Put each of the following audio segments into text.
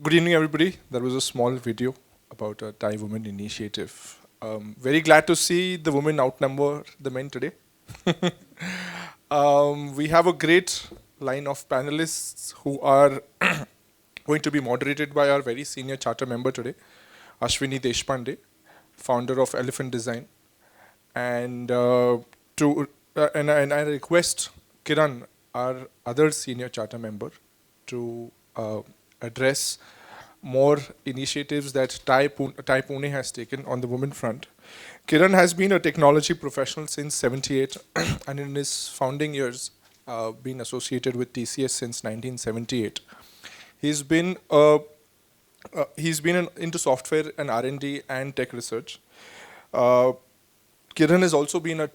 Good evening, everybody. That was a small video about a TiE Women Initiative. Very glad to see the women outnumber the men today. We have a great line of panelists who are going to be moderated by our very senior charter member today, Ashwini Deshpande, founder of Elephant Design. And I request Kiran, our other senior charter member, to address more initiatives that TiE Pune has taken on the women front. Kiran has been a technology professional since '78, and in his founding years, been associated with TCS since 1978. He's been into software and R&D and tech research. Kiran has also been a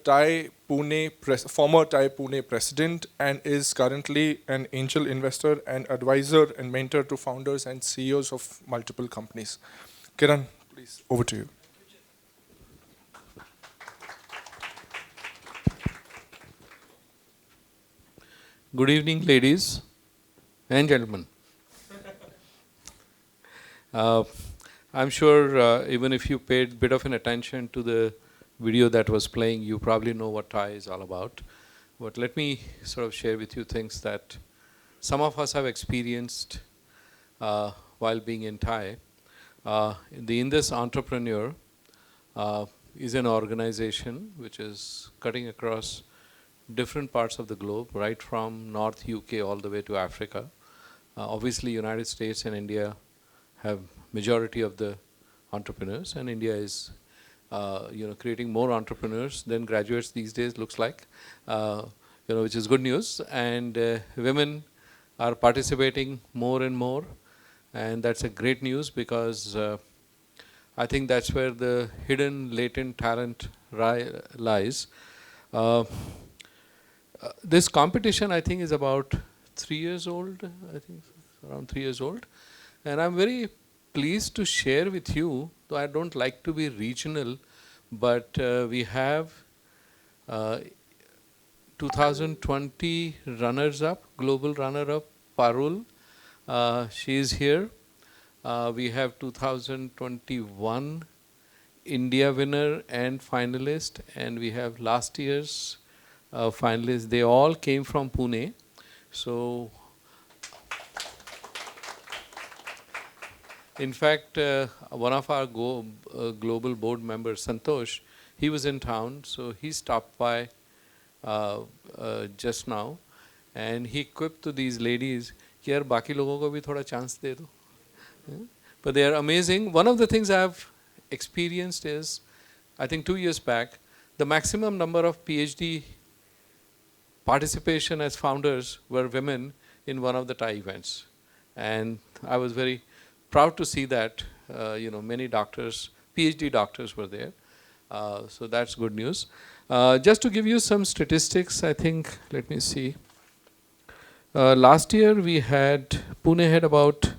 former TiE Pune president, and is currently an angel investor and advisor and mentor to founders and CEOs of multiple companies. Kiran, please, over to you. Good evening, ladies and gentlemen. I'm sure even if you paid a bit of an attention to the video that was playing, you probably know what TiE is all about. But let me sort of share with you things that some of us have experienced while being in TiE. The Indus Entrepreneur is an organization which is cutting across different parts of the globe, right from North UK all the way to Africa. Obviously, United States and India have majority of the entrepreneurs, and India is creating more entrepreneurs than graduates these days, looks like, which is good news. And women are participating more and more, and that's a great news, because I think that's where the hidden latent talent lies. This competition, I think, is about 3 years old. I think around 3 years old, and I'm very pleased to share with you, though I don't like to be regional, but we have 2020 runners-up, global runner-up, Parul. She is here. We have 2021 India winner and finalist, and we have last year's finalists. They all came from Pune. So, in fact, one of our global board members, Santosh, he was in town, so he stopped by just now, and he quipped to these ladies, कि यार बाकी लोगों को भी थोड़ा chance दे दो. But they are amazing. One of the things I've experienced is, I think 2 years back, the maximum number of PhD participation as founders were women in one of the TiE events. And I was very proud to see that, many doctors, PhD doctors were there. So that's good news. Just to give you some statistics, I think, let me see. Last year Pune had about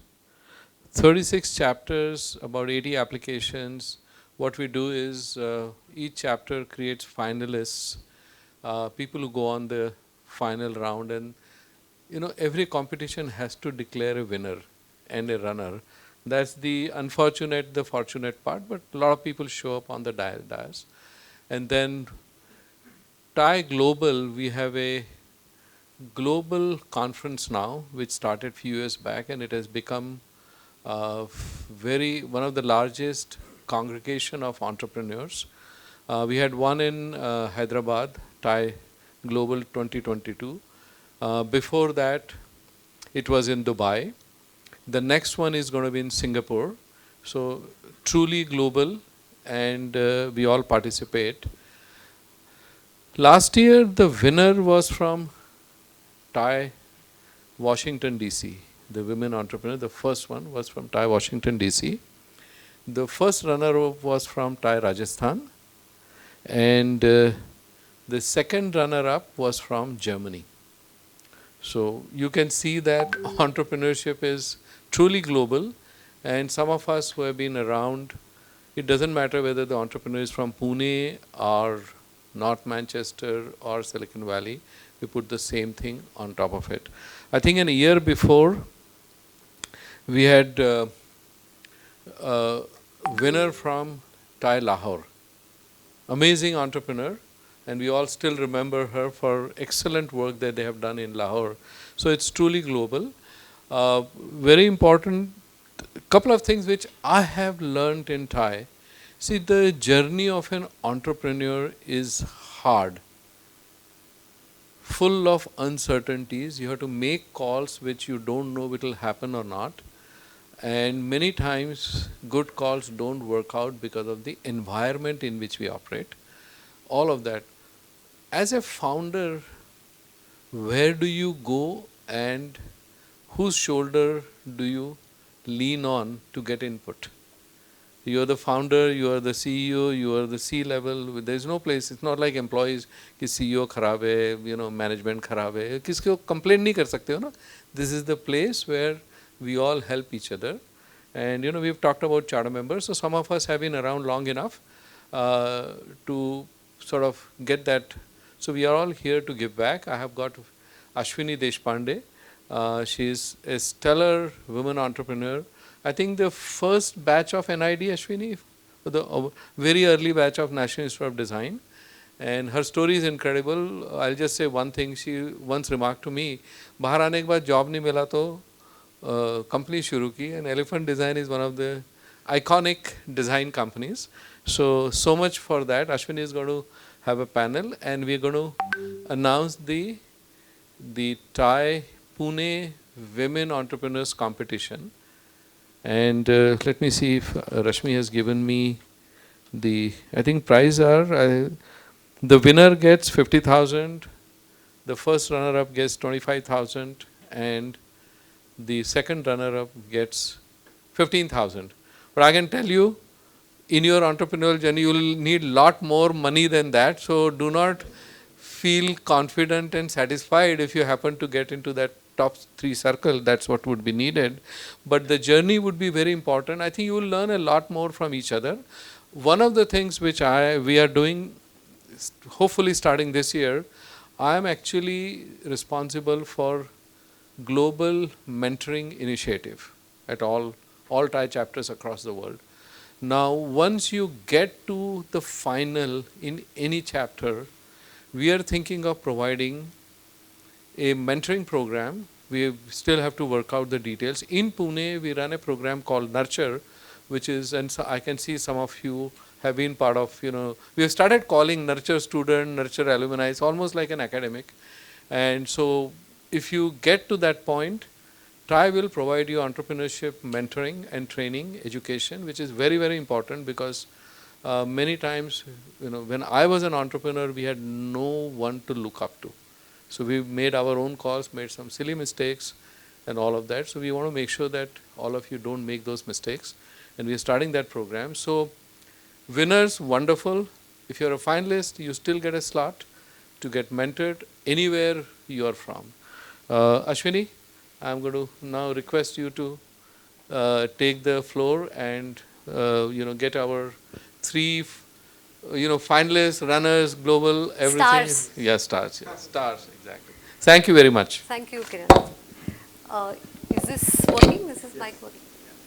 36 chapters, about 80 applications. What we do is each chapter creates finalists, people who go on the final round, and every competition has to declare a winner and a runner. That's the fortunate part, but a lot of people show up on the dais. And then TiE Global, we have a global conference now, which started a few years back, and it has become one of the largest congregation of entrepreneurs. We had one in Hyderabad, TiE Global 2022. Before that, it was in Dubai. The next one is going to be in Singapore. So truly global, and we all participate. Last year, the winner was from TiE Washington, D.C. The women entrepreneur, the first one was from TiE Washington, D.C. The first runner-up was from TiE Rajasthan. And the second runner-up was from Germany. So you can see that entrepreneurship is truly global, and some of us who have been around, it doesn't matter whether the entrepreneur is from Pune or North Manchester or Silicon Valley, we put the same thing on top of it. I think a year before, We had a winner from TiE Lahore, amazing entrepreneur, and we all still remember her for excellent work that they have done in Lahore. So it's truly global. Very important couple of things which I have learned in TiE. See, the journey of an entrepreneur is hard, full of uncertainties. You have to make calls which you don't know it will happen or not. And many times, good calls don't work out because of the environment in which we operate. All of that. As a founder, where do you go and whose shoulder do you lean on to get input? You are the founder, you are the CEO, you are the C level. There is no place. It's not like employees कि CEO खराब है, management खराब है. किसको complain नहीं कर सकते हो ना? This is the place where we all help each other. And we've talked about charter members. So some of us have been around long enough to sort of get that. So we are all here to give back. I have got Ashwini Deshpande. She is a stellar woman entrepreneur. I think the first batch of NID, Ashwini, the very early batch of National Institute of Design. And her story is incredible. I'll just say one thing. She once remarked to me, बाहर आने के बाद job नहीं मिला तो company शुरू की. And Elephant Design is one of the iconic design companies. So much for that. Ashwini is going to have a panel, and we're going to announce the TiE Pune Women Entrepreneurs Competition. And let me see if Rashmi has given me I think prize are, the winner gets 50,000, the first runner-up gets 25,000, and the second runner-up gets 15,000. But I can tell you, in your entrepreneurial journey, you will need a lot more money than that. So do not feel confident and satisfied if you happen to get into that top 3 circle. That's what would be needed. But the journey would be very important. I think you will learn a lot more from each other. One of the things which we are doing, hopefully starting this year, I am actually responsible for global mentoring initiative at all TiE chapters across the world. Now, once you get to the final in any chapter, we are thinking of providing a mentoring program. We still have to work out the details. In Pune, we run a program called Nurture, which is, and so I can see some of you have been part of, we have started calling Nurture student, Nurture alumni. It's almost like an academic. And so if you get to that point, TiE will provide you entrepreneurship mentoring and training, education, which is very, very important because many times, when I was an entrepreneur, we had no one to look up to. So we made our own calls, made some silly mistakes and all of that. So we want to make sure that all of you don't make those mistakes. And we are starting that program. So winners, wonderful. If you're a finalist, you still get a slot to get mentored anywhere you are from. Ashwini, I'm going to now request you to take the floor and get our 3 finalists, runners, global, everything. Stars. Yeah, stars. Yeah. Stars, exactly. Thank you very much. Thank you, Kiran. Is this working? This is mic working.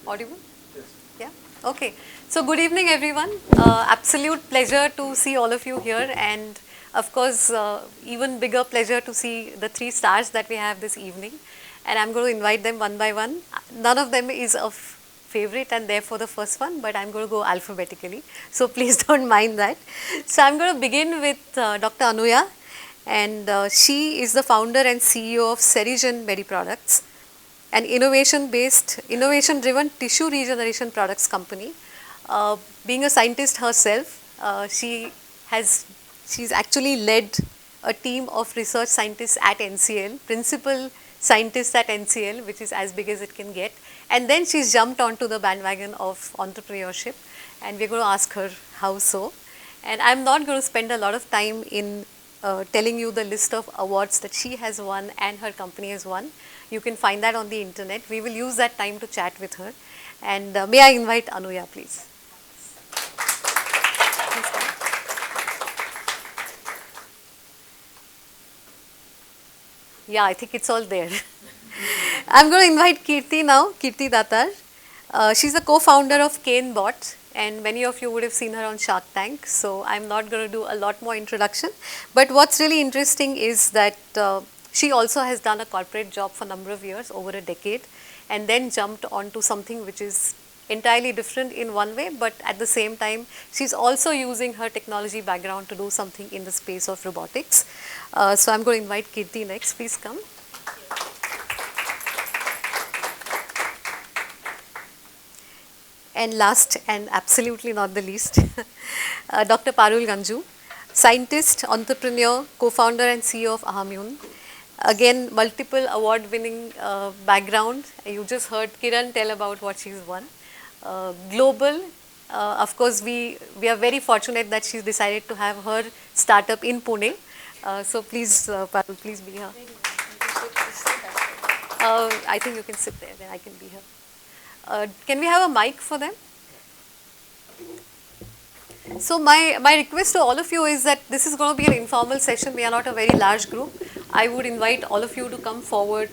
Audible? Yes. Yeah? Okay. So good evening, everyone. Absolute pleasure to see all of you here, and of course, even bigger pleasure to see the 3 stars that we have this evening. And I'm going to invite them one by one. None of them is of favorite and therefore the first one, but I'm going to go alphabetically. So please don't mind that. So I'm going to begin with Dr. Anuya, and she is the founder and CEO of Serigen Medi Products, an innovation-driven tissue regeneration products company. Being a scientist herself, she's actually led a team of research scientists at NCL, principal scientists at NCL, which is as big as it can get. And then she's jumped onto the bandwagon of entrepreneurship, and we're going to ask her how so. And I'm not going to spend a lot of time in telling you the list of awards that she has won and her company has won. You can find that on the internet. We will use that time to chat with her. And may I invite Anuya, please. Yeah, I think it's all there. I'm going to invite Kirti now, Kirti Datar. She's the co-founder of CaneBot, and many of you would have seen her on Shark Tank. So I'm not going to do a lot more introduction. But what's really interesting is that she also has done a corporate job for a number of years, over a decade, and then jumped onto something which is entirely different in one way, but at the same time, she's also using her technology background to do something in the space of robotics. So I'm going to invite Kirti next. Please come. And last and absolutely not the least, Dr. Parul Ganju, scientist, entrepreneur, co-founder and CEO of Ahamune. Again, multiple award-winning background. You just heard Kiran tell about what she's won. Global, of course, we are very fortunate that she's decided to have her startup in Pune. So please, Parul, please be here. I think you can sit there, then I can be here. Can we have a mic for them? So my request to all of you is that this is going to be an informal session. We are not a very large group. I would invite all of you to come forward,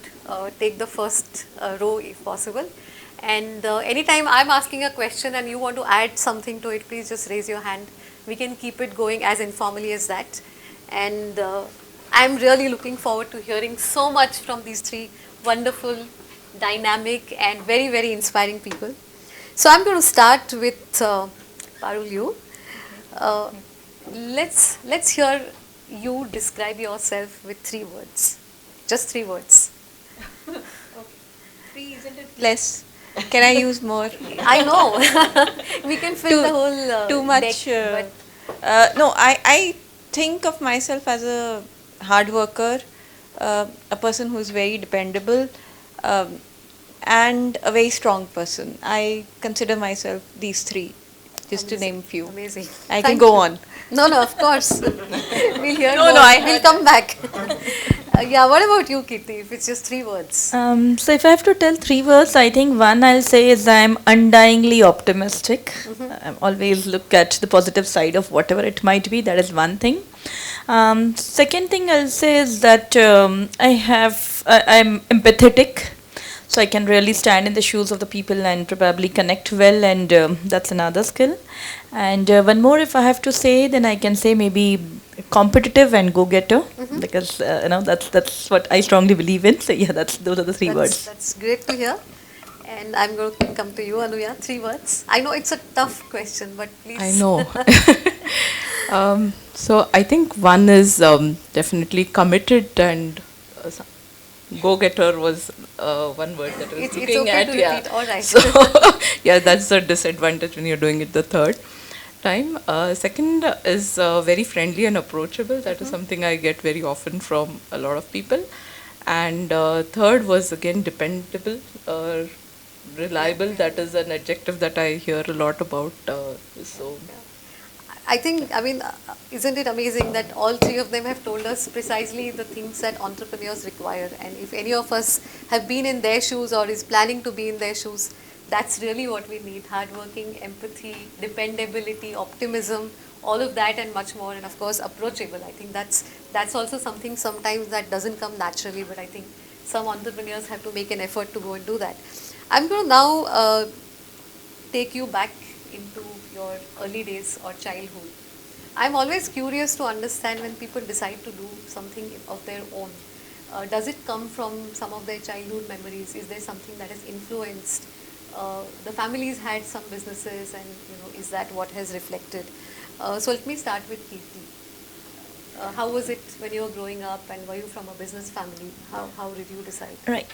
take the first row if possible. And anytime I'm asking a question and you want to add something to it, please just raise your hand. We can keep it going as informally as that. And I'm really looking forward to hearing so much from these three wonderful, dynamic and very, very inspiring people. So I'm going to start with Parul, you. Let's hear you describe yourself with 3 words. Just 3 words. Okay. 3 isn't it less? Can I use more? I know. We can fill the whole too much. deck, no, I think of myself as a hard worker, a person who is very dependable, and a very strong person. I consider myself these 3, just to name few. Amazing. I can go on. No, of course. We'll hear No, more. no, We'll come back. Yeah, what about you, Kirti, if it's just 3 words? So if I have to tell 3 words, I think one I'll say is I'm undyingly optimistic. I always look at the positive side of whatever it might be. That is one thing. Second thing I'll say is that I'm empathetic. So I can really stand in the shoes of the people and probably connect well, and that's another skill. And one more, if I have to say, then I can say maybe competitive and go-getter, because that's what I strongly believe in. So yeah, those are the 3 words. That's great to hear. And I'm going to come to you, Anuya. 3 words. I know it's a tough question, but please. I know. So I think one is definitely committed, and go-getter was one word that I was It's looking okay at. to Yeah. repeat, all right. So yeah, that's the disadvantage when you're doing it the third time. Second is very friendly and approachable. That is something I get very often from a lot of people. And third was again dependable, reliable. That is an adjective that I hear a lot about. So. I think, isn't it amazing that all 3 of them have told us precisely the things that entrepreneurs require, and if any of us have been in their shoes or is planning to be in their shoes, that's really what we need: hardworking, empathy, dependability, optimism, all of that and much more, and of course approachable. I think that's also something sometimes that doesn't come naturally, but I think some entrepreneurs have to make an effort to go and do that. I'm going to now take you back into your early days or childhood. I'm always curious to understand when people decide to do something of their own. Does it come from some of their childhood memories? Is there something that has influenced? The families had some businesses, and is that what has reflected? So let me start with Kirti. How was it when you were growing up, and were you from a business family? How did you decide? Right.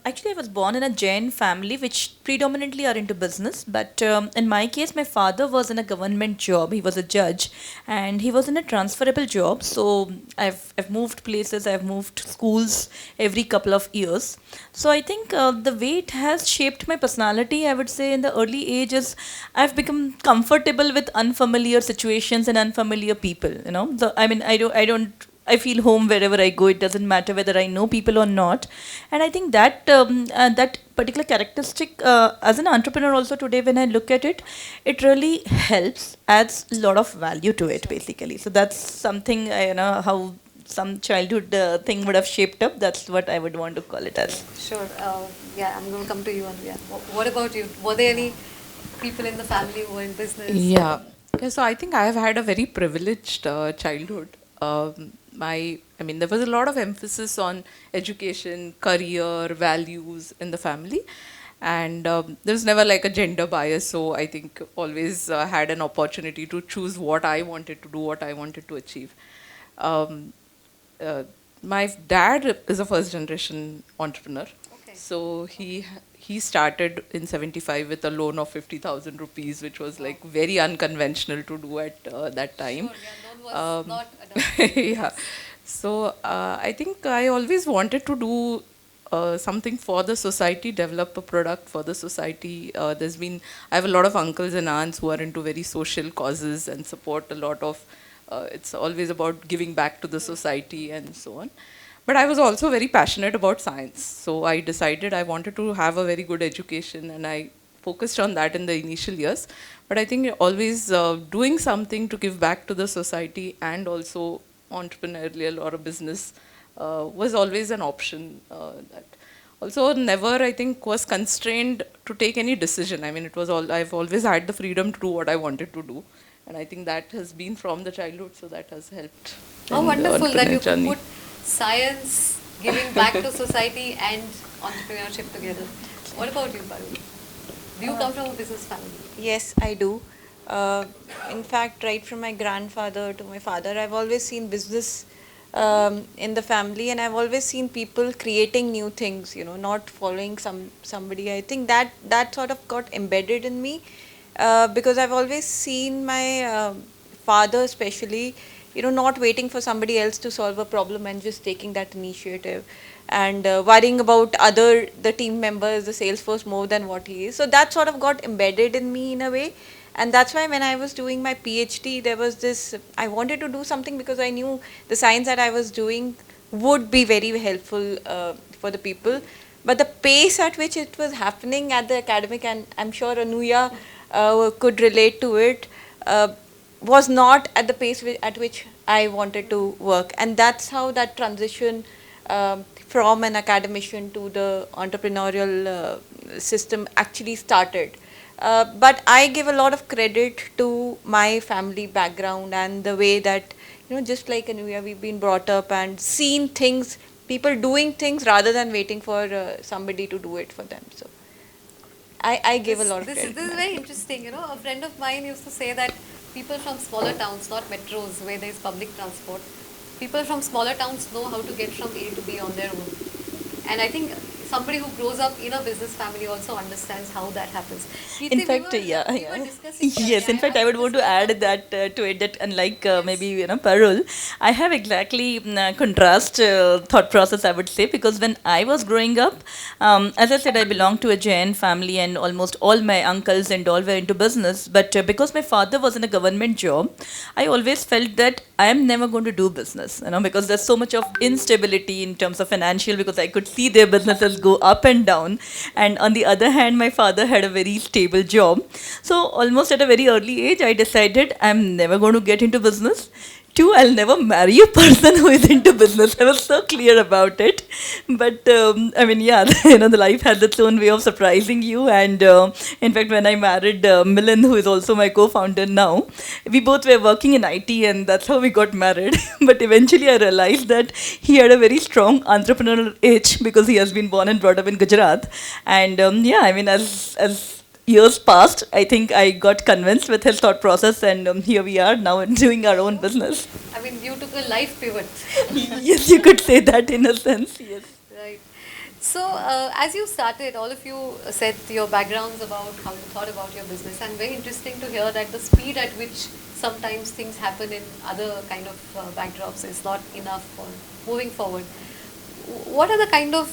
Actually, I was born in a Jain family, which predominantly are into business. But in my case, my father was in a government job. He was a judge, and he was in a transferable job. So I've moved places. I've moved schools every couple of years. So I think the way it has shaped my personality, I would say, in the early ages, I've become comfortable with unfamiliar situations and unfamiliar people. I feel home wherever I go. It doesn't matter whether I know people or not. And I think that that particular characteristic, as an entrepreneur also today, when I look at it, it really helps, adds a lot of value to it, basically. So that's something, how some childhood thing would have shaped up. That's what I would want to call it as. Sure. Yeah, I'm going to come to you, Anuya. What about you? Were there any people in the family who were in business? Yeah. Yeah, so I think I have had a very privileged childhood. I mean, there was a lot of emphasis on education, career, values in the family, and there was never like a gender bias. So I think always had an opportunity to choose what I wanted to do, what I wanted to achieve. Um, uh, my dad is a first generation entrepreneur. Okay. So he started in 75 with a loan of 50,000 rupees, which was like very unconventional to do at that time. Sure, yeah, loan was not Yeah. So I think I always wanted to do something for the society, develop a product for the society. I have a lot of uncles and aunts who are into very social causes and support a lot of, it's always about giving back to the society and so on. But I was also very passionate about science. So I decided I wanted to have a very good education, and I focused on that in the initial years. But I think always doing something to give back to the society and also entrepreneurial or a business was always an option. That also never, I think, was constrained to take any decision. I mean, it was all, I've always had the freedom to do what I wanted to do. And I think that has been from the childhood, so that has helped. How in the wonderful that you entrepreneurial could journey. put science, giving back to society, and entrepreneurship together. What about you, Parul? Do you come from a business family? Yes, I do. In fact, right from my grandfather to my father, I've always seen business in the family, and I've always seen people creating new things. Not following somebody. I think that sort of got embedded in me because I've always seen my father, especially, not waiting for somebody else to solve a problem and just taking that initiative and worrying about the team members, the sales force more than what he is. So that sort of got embedded in me in a way. And that's why when I was doing my PhD, there was this, I wanted to do something because I knew the science that I was doing would be very helpful for the people. But the pace at which it was happening at the academic, and I'm sure Anuya could relate to it, was not at the pace at which I wanted to work. And that's how that transition from an academician to the entrepreneurial system actually started. But I give a lot of credit to my family background and the way that, just like Anuya, we've been brought up and seen things, people doing things rather than waiting for somebody to do it for them. So I give a lot of credit. This is very interesting. A friend of mine used to say that people from smaller towns, not metros where there is public transport, people from smaller towns know how to get from A to B on their own. And I think somebody who grows up in a business family also understands how that happens. In fact, we were discussing yes. In fact, I would want to add that to it that unlike maybe Parul, I have exactly contrast thought process. I would say because when I was growing up, as I said, I belong to a Jain family, and almost all my uncles and all were into business. But because my father was in a government job, I always felt that I am never going to do business. Because there's so much of instability in terms of financial. Because I could see their businesses go up and down, and on the other hand my father had a very stable job. So almost at a very early age I decided I'm never going to get into business. Two, I'll never marry a person who is into business. I was so clear about it. But I mean, yeah, the life has its own way of surprising you. And in fact, when I married Milan, who is also my co-founder now, we both were working in IT, and that's how we got married. But eventually, I realized that he had a very strong entrepreneurial itch because he has been born and brought up in Gujarat. And yeah, I mean, as years passed, I think I got convinced with his thought process, and here we are now doing our own business. I mean, you took a life pivot. Yes, you could say that in a sense, yes. Right. So, as you started, all of you said your backgrounds about how you thought about your business, and very interesting to hear that the speed at which sometimes things happen in other kind of backdrops is not enough for moving forward. What are the kind of,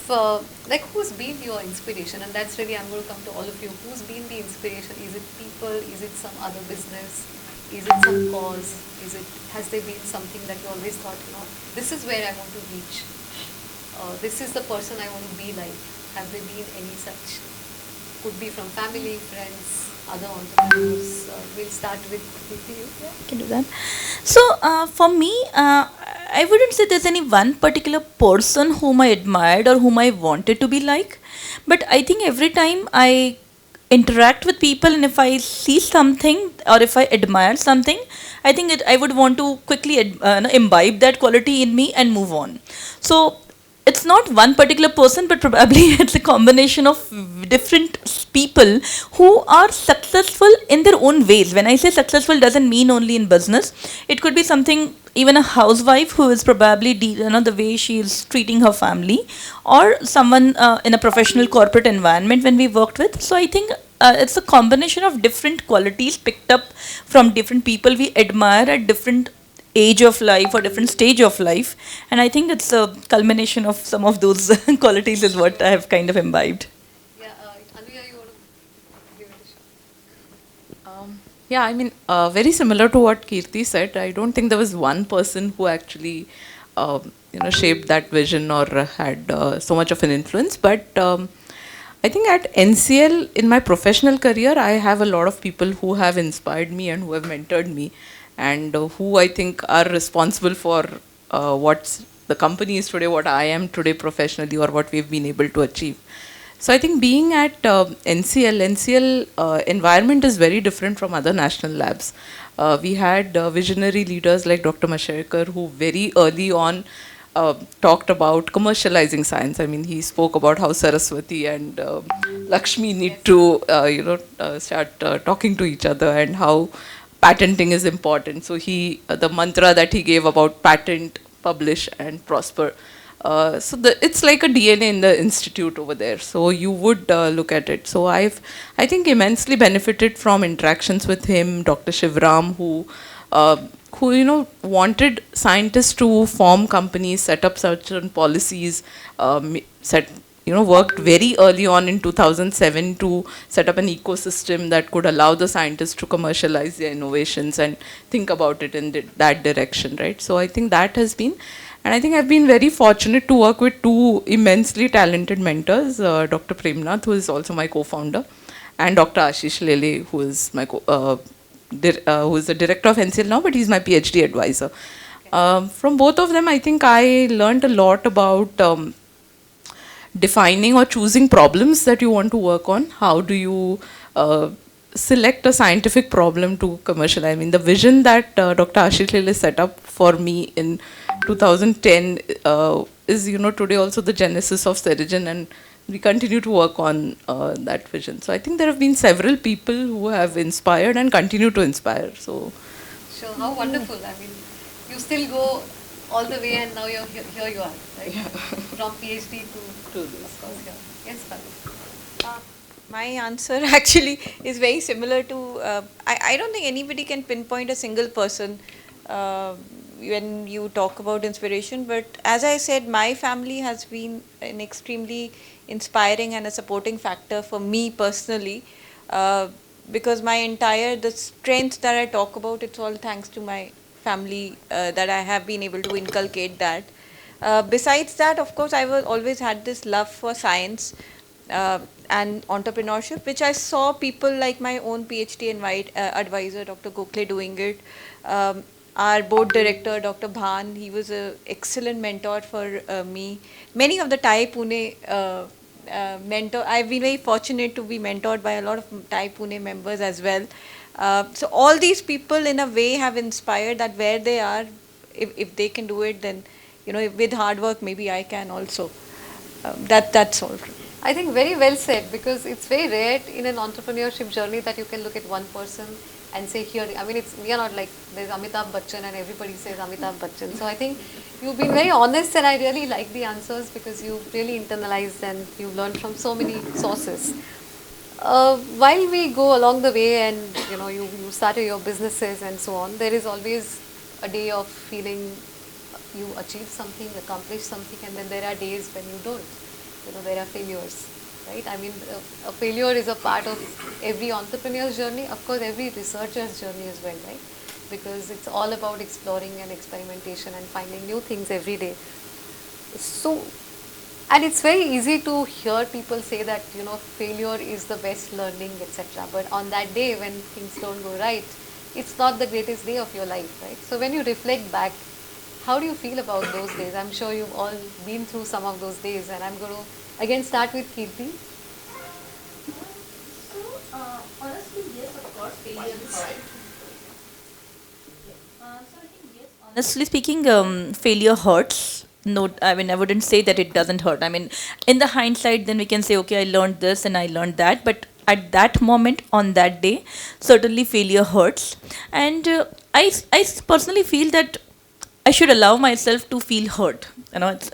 who's been your inspiration? And that's really, I'm going to come to all of you. Who's been the inspiration? Is it people? Is it some other business? Is it some cause? Has there been something that you always thought, this is where I want to reach? This is the person I want to be like. Have there been any such? Could be from family, friends, other entrepreneurs. We'll start with you. Yeah, I can do that. So for me, I wouldn't say there's any one particular person whom I admired or whom I wanted to be like, but I think every time I interact with people and if I see something or if I admire something, I think I would want to quickly imbibe that quality in me and move on. So it's not one particular person, but probably it's a combination of different people who are successful in their own ways. When I say successful, doesn't mean only in business. It could be something, even a housewife who is probably the way she is treating her family, or someone in a professional corporate environment when we worked with. So I think it's a combination of different qualities picked up from different people we admire at different age of life or different stage of life, and I think it's a culmination of some of those qualities is what I have kind of imbibed. Yeah, Anuya, you want to give it a shot? Yeah, I mean, very similar to what Kirti said. I don't think there was one person who actually, shaped that vision or had so much of an influence. But I think at NCL, in my professional career, I have a lot of people who have inspired me and who have mentored me, and who I think are responsible for what the company is today, what I am today professionally, or what we've been able to achieve. So I think being at NCL environment is very different from other national labs. We had visionary leaders like Dr. Masharekar, who very early on talked about commercializing science. I mean, he spoke about how Saraswati and Lakshmi need to, start talking to each other, and how patenting is important. So the mantra that he gave about patent, publish, and prosper. It's like a DNA in the institute over there. So you would look at it. So I think immensely benefited from interactions with him, Dr. Shivram, who wanted scientists to form companies, set up certain policies, worked very early on in 2007 to set up an ecosystem that could allow the scientists to commercialize their innovations and think about it in that direction, right? So I think that has been, and I think I've been very fortunate to work with two immensely talented mentors, Dr. Premnath, who is also my co-founder, and Dr. Ashish Lele, who is my who is the director of NCL now, but he's my PhD advisor. From both of them, I think I learned a lot about defining or choosing problems that you want to work on. How do you select a scientific problem to commercialize? I mean, the vision that Dr. Ashish Lele set up for me in 2010 is, today also the genesis of Serigen, and we continue to work on that vision. So I think there have been several people who have inspired and continue to inspire. So, Sure, how wonderful. I mean, you still go all the way, and now here you are, right? Yeah. From PhD to this. of course, here. Yes, Panu. My answer actually is very similar to, I don't think anybody can pinpoint a single person when you talk about inspiration, but as I said, my family has been an extremely inspiring and a supporting factor for me personally, because the strength that I talk about, it's all thanks to my family that I have been able to inculcate that. Besides that, of course, I was always had this love for science and entrepreneurship, which I saw people like my own PhD advisor, Dr. Gokhale, doing it. Our board director, Dr. Bhan, he was an excellent mentor for me. Many of the TiE Pune mentor, I've been very fortunate to be mentored by a lot of TiE Pune members as well. So all these people in a way have inspired that where they are, if they can do it, then with hard work maybe I can also. That's all. I think very well said, because it's very rare in an entrepreneurship journey that you can look at one person and say here, I mean, we are not like there's Amitabh Bachchan and everybody says Amitabh Bachchan. So I think you've been very honest, and I really like the answers because you've really internalized and you've learned from so many sources. While we go along the way and you started your businesses and so on, there is always a day of feeling you achieve something, accomplish something, and then there are days when you don't. There are failures, right? I mean, a failure is a part of every entrepreneur's journey, of course every researcher's journey as well, right? Because it's all about exploring and experimentation and finding new things every day. So, and it's very easy to hear people say that, failure is the best learning, etc. But on that day when things don't go right, it's not the greatest day of your life, right? So when you reflect back, how do you feel about those days? I'm sure you've all been through some of those days, and I'm going to again start with Kirti. Honestly, yes, of course, failure is hard. Honestly speaking, failure hurts. No, I mean, I wouldn't say that it doesn't hurt. I mean, in the hindsight, then we can say, okay, I learned this and I learned that. But at that moment, on that day, certainly failure hurts. And I personally feel that I should allow myself to feel hurt.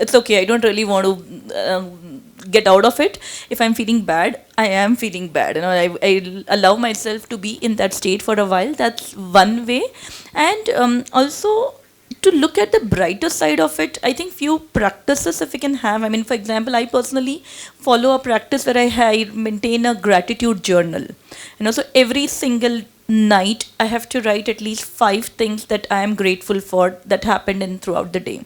It's okay. I don't really want to get out of it. If I'm feeling bad, I am feeling bad. I allow myself to be in that state for a while. That's one way. And also, to look at the brighter side of it, I think few practices if we can have. I mean, for example, I personally follow a practice where I maintain a gratitude journal. So every single night I have to write at least 5 things that I am grateful for that happened in throughout the day.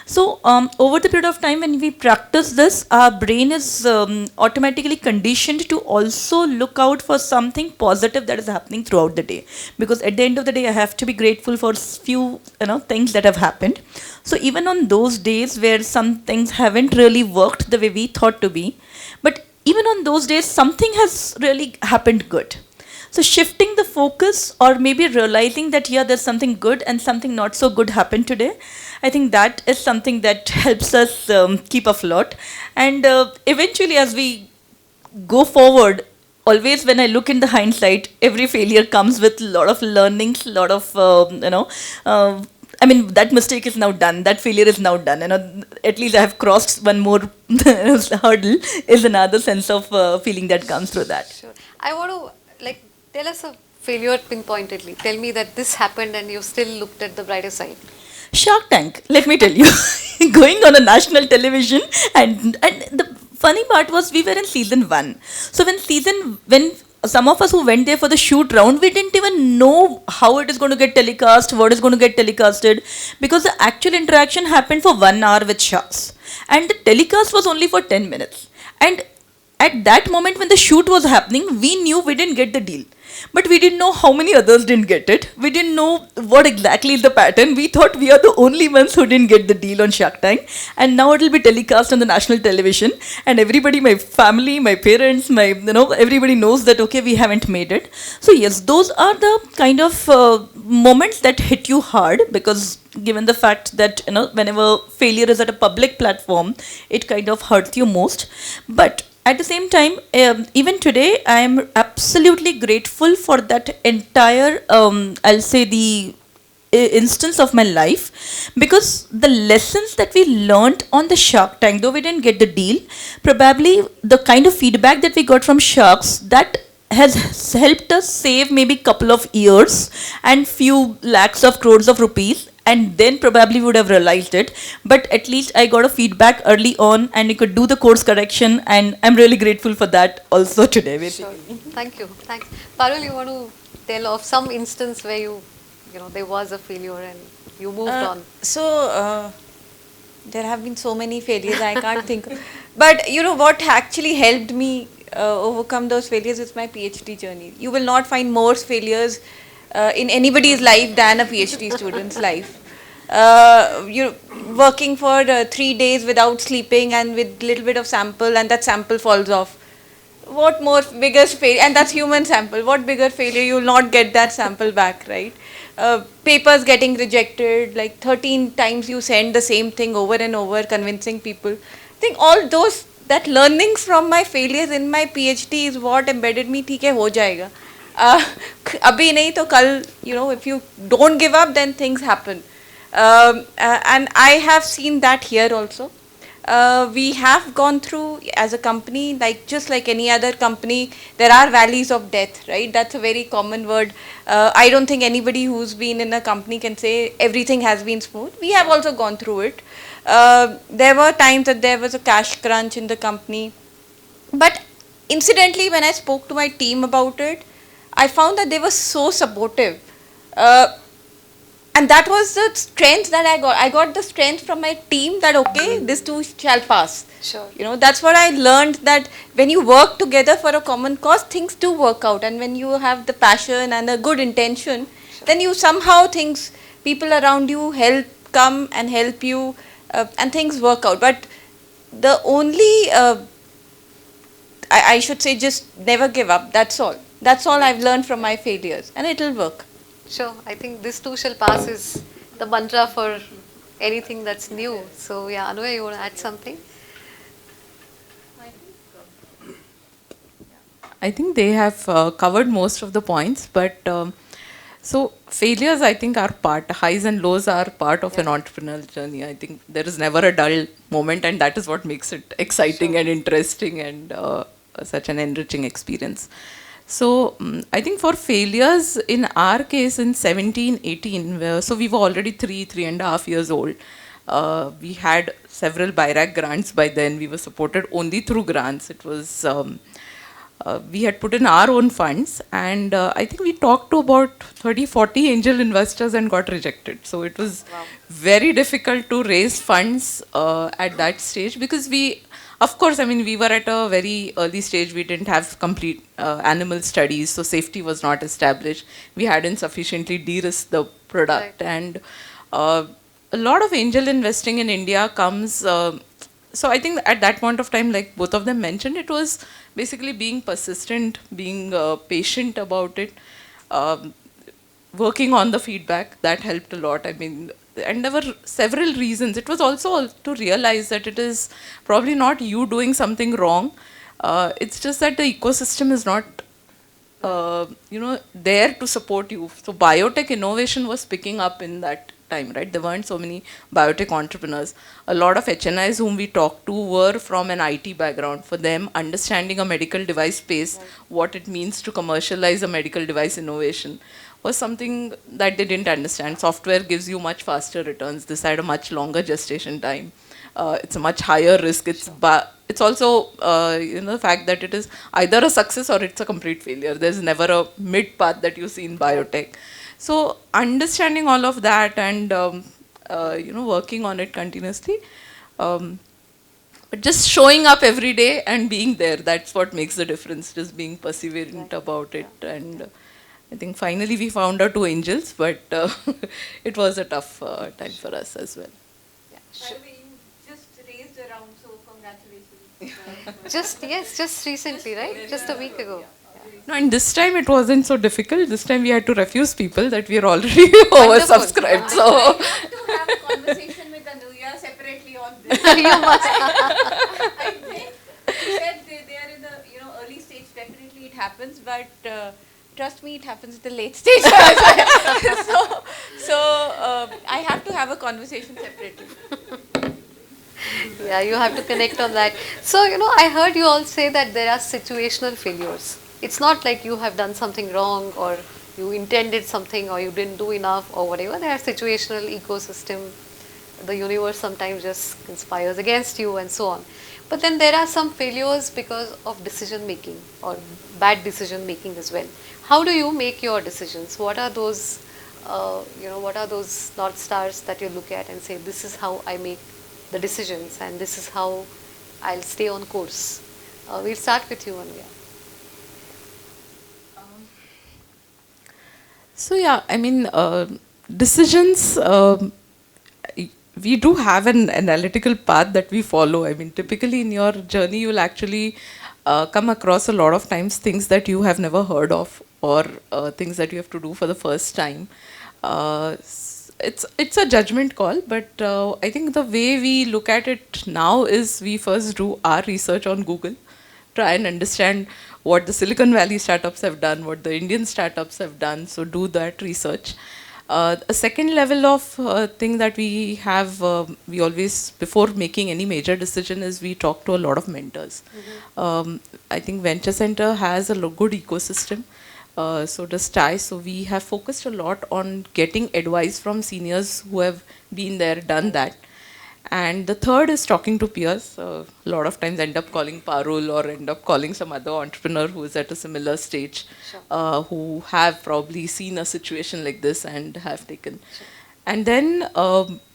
So over the period of time when we practice this, our brain is automatically conditioned to also look out for something positive that is happening throughout the day. Because at the end of the day, I have to be grateful for few things that have happened. So even on those days where some things haven't really worked the way we thought to be, but even on those days, something has really happened good. So shifting the focus or maybe realizing that, yeah, there's something good and something not so good happened today, I think that is something that helps us keep afloat. And eventually, as we go forward, always when I look in the hindsight, every failure comes with a lot of learnings, a lot of, I mean, that mistake is now done. That failure is now done. At least I have crossed one more hurdle. Is another sense of feeling that comes through that. Sure. I want to tell us a failure pinpointedly. Tell me that this happened and you still looked at the brighter side. Shark Tank, let me tell you, going on a national television, and the funny part was we were in season 1. So when some of us who went there for the shoot round, we didn't even know how it is going to get telecast, what is going to get telecasted, because the actual interaction happened for 1 hour with sharks, and the telecast was only for 10 minutes. And at that moment when the shoot was happening, we knew we didn't get the deal. But we didn't know how many others didn't get it. We didn't know what exactly is the pattern. We thought we are the only ones who didn't get the deal on Shark Tank. And now it will be telecast on the national television. And everybody, my family, my parents, everybody knows that, okay, we haven't made it. So yes, those are the kind of moments that hit you hard, because given the fact that, whenever failure is at a public platform, it kind of hurts you most. But at the same time, even today, I am absolutely grateful for that entire, I'll say, the instance of my life, because the lessons that we learned on the Shark Tank, though we didn't get the deal, probably the kind of feedback that we got from sharks, that has helped us save maybe couple of years and few lakhs of crores of rupees, and then probably would have realized it. But at least I got a feedback early on and you could do the course correction, and I'm really grateful for that also today. Sure. Thank you. Thanks. Parul, you want to tell of some instance where there was a failure and you moved on? So, there have been so many failures, I can't think. But what actually helped me overcome those failures is my PhD journey. You will not find more failures in anybody's life than a PhD student's life. You're working for 3 days without sleeping and with little bit of sample, and that sample falls off. What more biggest failure? And that's human sample. What bigger failure? You will not get that sample back, right? Papers getting rejected, like 13 times you send the same thing over and over, convincing people. I think all those, that learnings from my failures in my PhD is what embedded me. ठीक है, हो जाएगा. अभी नहीं तो कल, if you don't give up, then things happen. And I have seen that here also. We have gone through as a company, just like any other company, there are valleys of death, right? That's a very common word. I don't think anybody who's been in a company can say everything has been smooth. We have also gone through it. There were times that there was a cash crunch in the company. But incidentally, when I spoke to my team about it, I found that they were so supportive. And that was the strength that I got. I got the strength from my team that, okay, this too shall pass. Sure. That's what I learned, that when you work together for a common cause, things do work out. And when you have the passion and a good intention, then you somehow people around you help come and help you, and things work out. But the only, I should say, just never give up. That's all. That's all I've learned from my failures, and it'll work. Sure, I think this too shall pass is the mantra for anything that's new. So yeah, Anuvay, you want to add something? I think they have covered most of the points, but so failures, I think, are part, highs and lows are part of an entrepreneurial journey. I think there is never a dull moment, and that is what makes it exciting and interesting and such an enriching experience. So I think for failures, in our case in 17, 18, so we were already 3.5 years old. We had several BIRAC grants by then. We were supported only through grants. It was we had put in our own funds, and I think we talked to about 30, 40 angel investors and got rejected. So it was very difficult to raise funds at that stage, because we, of course, I mean, we were at a very early stage. We didn't have complete animal studies, so safety was not established. We hadn't sufficiently de-risked the product. Right. And a lot of angel investing in India comes. So I think at that point of time, like both of them mentioned, it was basically being persistent, being patient about it, um, working on the feedback. That helped a lot. I mean, and there were several reasons. It was also to realize that it is probably not you doing something wrong. It's just that the ecosystem is not there to support you. So biotech innovation was picking up in that time, right? There weren't so many biotech entrepreneurs. A lot of HNIs whom we talked to were from an IT background. For them, understanding a medical device space, what it means to commercialize a medical device innovation, was something that they didn't understand. Software gives you much faster returns. This had a much longer gestation time. It's a much higher risk. It's also the fact that it is either a success or it's a complete failure. There's never a mid path that you see in biotech. So understanding all of that and working on it continuously, but just showing up every day and being there, that's what makes the difference. Just being perseverant about it. And I think finally we found our two angels, but it was a tough time for us as well. Sure. By the way, you just raised around, so congratulations. Just recently, right? Just a week ago. No, and this time it wasn't so difficult. This time we had to refuse people that we are already oversubscribed. So I have to have a conversation with Anuya separately on this. You must. I think she said they are in the early stage. Definitely it happens, but trust me, it happens at the late stage. so I have to have a conversation separately. Yeah, you have to connect on that. So, I heard you all say that there are situational failures. It's not like you have done something wrong or you intended something or you didn't do enough or whatever. There are situational ecosystem. The universe sometimes just conspires against you and so on. But then there are some failures because of decision making or bad decision making as well. How do you make your decisions? What are those, what are those North Stars that you look at and say, this is how I make the decisions and this is how I'll stay on course? We'll start with you, Anya. So yeah, I mean, decisions, we do have an analytical path that we follow. I mean, typically in your journey, you'll actually come across a lot of times things that you have never heard of, or things that you have to do for the first time. It's a judgment call, but I think the way we look at it now is we first do our research on Google, try and understand what the Silicon Valley startups have done, what the Indian startups have done. So do that research. A second level of thing that we have, we always, before making any major decision, is we talk to a lot of mentors. I think Venture Center has a good ecosystem. So does TiE. So we have focused a lot on getting advice from seniors who have been there, done that. And the third is talking to peers. A lot of times end up calling Parul or end up calling some other entrepreneur who is at a similar stage, who have probably seen a situation like this and have taken. And then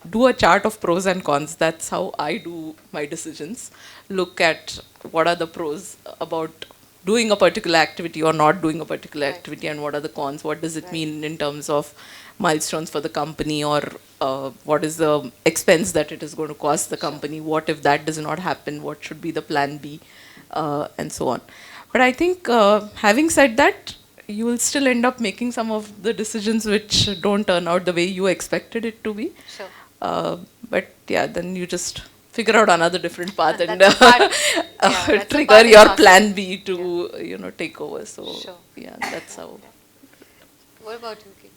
do a chart of pros and cons. That's how I do my decisions. Look at what are the pros about doing a particular activity or not doing a particular activity, and what are the cons, what does it mean in terms of milestones for the company, or what is the expense that it is going to cost the company, what if that does not happen, what should be the plan B, and so on. But I think having said that, you will still end up making some of the decisions which don't turn out the way you expected it to be. Sure. But yeah, then you just figure out another different path and That's a part, yeah, that's a trigger part in your process. plan B to take over. So Sure. yeah, that's how. What about you, Kate?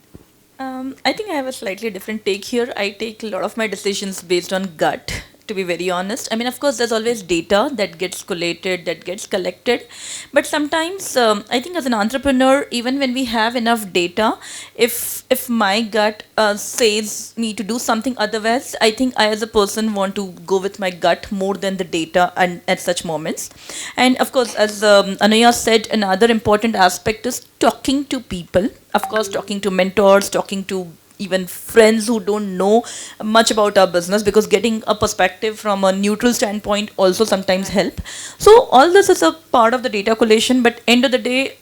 I think I have a slightly different take here. I take a lot of my decisions based on gut, to be very honest. I mean, of course, there's always data that gets collated, that gets collected. But sometimes, I think as an entrepreneur, even when we have enough data, if my gut says me to do something otherwise, I think I as a person want to go with my gut more than the data and at such moments. And of course, as Anuya said, another important aspect is talking to people. Of course, talking to mentors, talking to even friends who don't know much about our business, because getting a perspective from a neutral standpoint also sometimes help. So all this is a part of the data collation, but end of the day,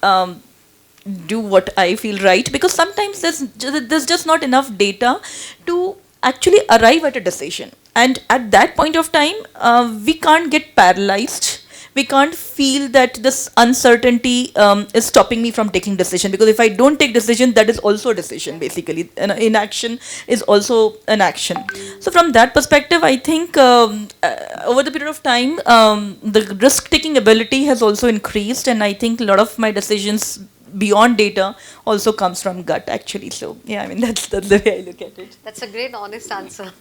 do what I feel right, because sometimes there's just not enough data to actually arrive at a decision. And at that point of time, we can't get paralyzed. We can't feel that this uncertainty is stopping me from taking decision, because if I don't take decision, that is also a decision basically. And inaction is also an action. So from that perspective, I think over the period of time, the risk taking ability has also increased, and I think a lot of my decisions beyond data also comes from gut actually. So yeah, I mean that's the way I look at it. That's a great, honest answer.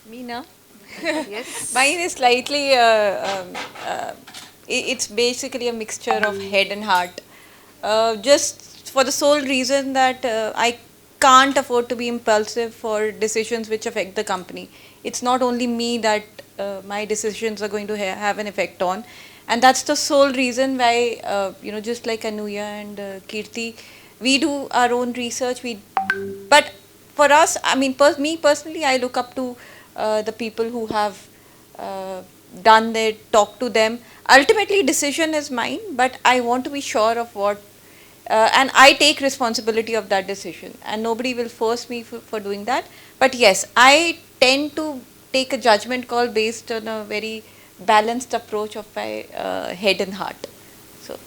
Me now? Yes. Mine is slightly, it's basically a mixture of head and heart. Just for the sole reason that I can't afford to be impulsive for decisions which affect the company. It's not only me that my decisions are going to have an effect on. And that's the sole reason why, just like Anuya and Kirti, we do our own research. But for us, I mean, me personally, I look up to the people who have done their talk to them. Ultimately, decision is mine, but I want to be sure of what, and I take responsibility of that decision, and nobody will force me for doing that. But yes, I tend to take a judgment call based on a very balanced approach of my head and heart. So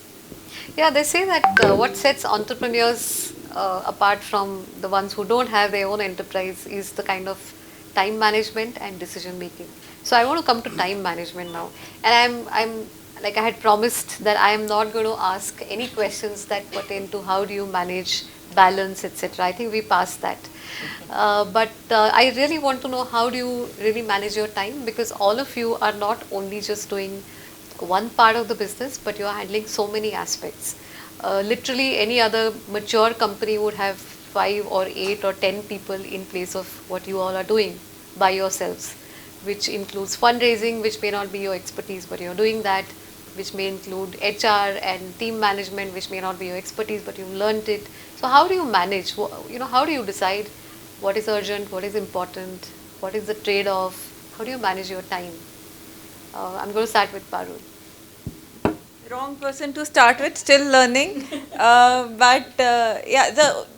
Yeah, they say that what sets entrepreneurs apart from the ones who don't have their own enterprise is the kind of time management and decision making. So I want to come to time management now, and I'm like I had promised that I am not going to ask any questions that pertain to how do you manage balance, etc. I think we passed that. But I really want to know how do you really manage your time, because all of you are not only just doing one part of the business, but you are handling so many aspects. Literally, any other mature company would have 5 or 8 or 10 people in place of what you all are doing by yourselves, which includes fundraising, which may not be your expertise, but you're doing that, which may include HR and team management, which may not be your expertise, but you've learned it. So how do you manage? How do you decide what is urgent, what is important, what is the trade-off? How do you manage your time? I'm going to start with Parul. wrong person to start with, still learning. Yeah,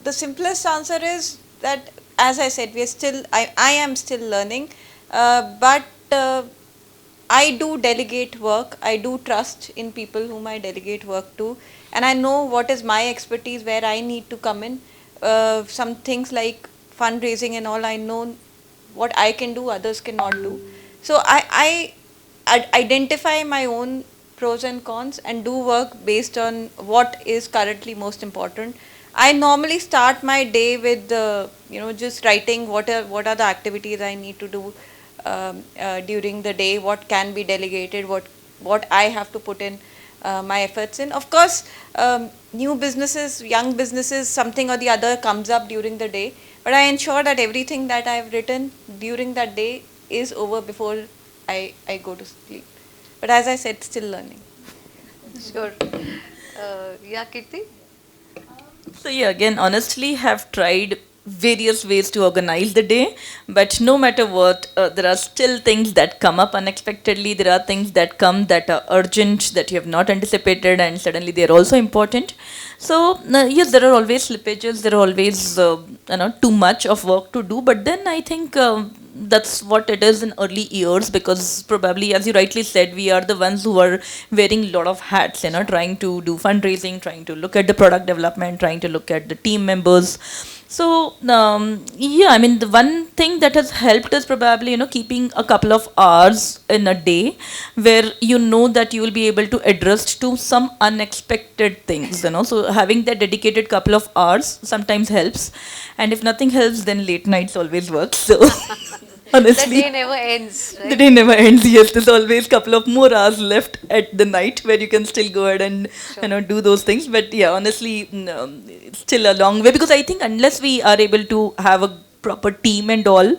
the simplest answer is that, as I said, I am still learning. But I do delegate work. I do trust in people whom I delegate work to. And I know what is my expertise, where I need to come in. Some things like fundraising and all, I know what I can do, others cannot do. So I identify my own pros and cons and do work based on what is currently most important. I normally start my day with just writing what are the activities I need to do during the day, what can be delegated, what I have to put in my efforts in. Of course, new businesses, young businesses, something or the other comes up during the day, but I ensure that everything that I have written during that day is over before I go to sleep. But as I said, still learning. Sure. Yeah, Kirti? So yeah, again, honestly, have tried various ways to organize the day, but no matter what, there are still things that come up unexpectedly. There are things that come that are urgent that you have not anticipated, and suddenly they are also important. So yes, there are always slippages. There are always too much of work to do. But then I think. That's what it is in early years, because probably, as you rightly said, we are the ones who are wearing a lot of hats, trying to do fundraising, trying to look at the product development, trying to look at the team members. So yeah, I mean, the one thing that has helped is probably keeping a couple of hours in a day where that you will be able to address to some unexpected things. So having that dedicated couple of hours sometimes helps, and if nothing helps, then late nights always works. So The honestly, day never ends, the right? day never ends. Yes, there's always couple of more hours left at the night where you can still go ahead and Sure. do those things. But yeah, honestly, it's still a long way, because I think unless we are able to have a proper team and all,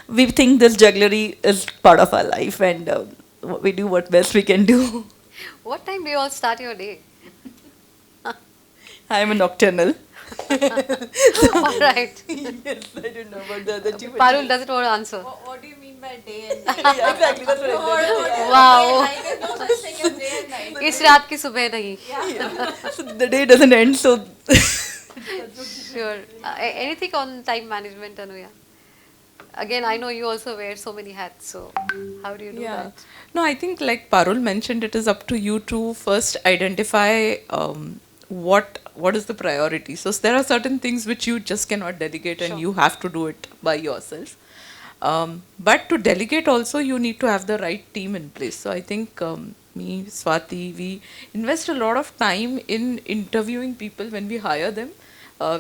we think this jugglery is part of our life, and we do what best we can do. What time do you all start your day? I am a nocturnal. All right. Yes, I don't know about the other two. Parul doesn't want to answer. What do you mean by day and night? Yeah, exactly, that's what I said. Wow. There's no such thing as day and night. इस रात की सुबह नहीं. So the day doesn't end, so Sure. Anything on time management, Anuya? Again, I know you also wear so many hats, so how do you do Yeah. that? No, I think like Parul mentioned, it is up to you to first identify what is the priority. So there are certain things which you just cannot delegate and you have to do it by yourself. But to delegate also, you need to have the right team in place. So I think me, Swati, we invest a lot of time in interviewing people when we hire them.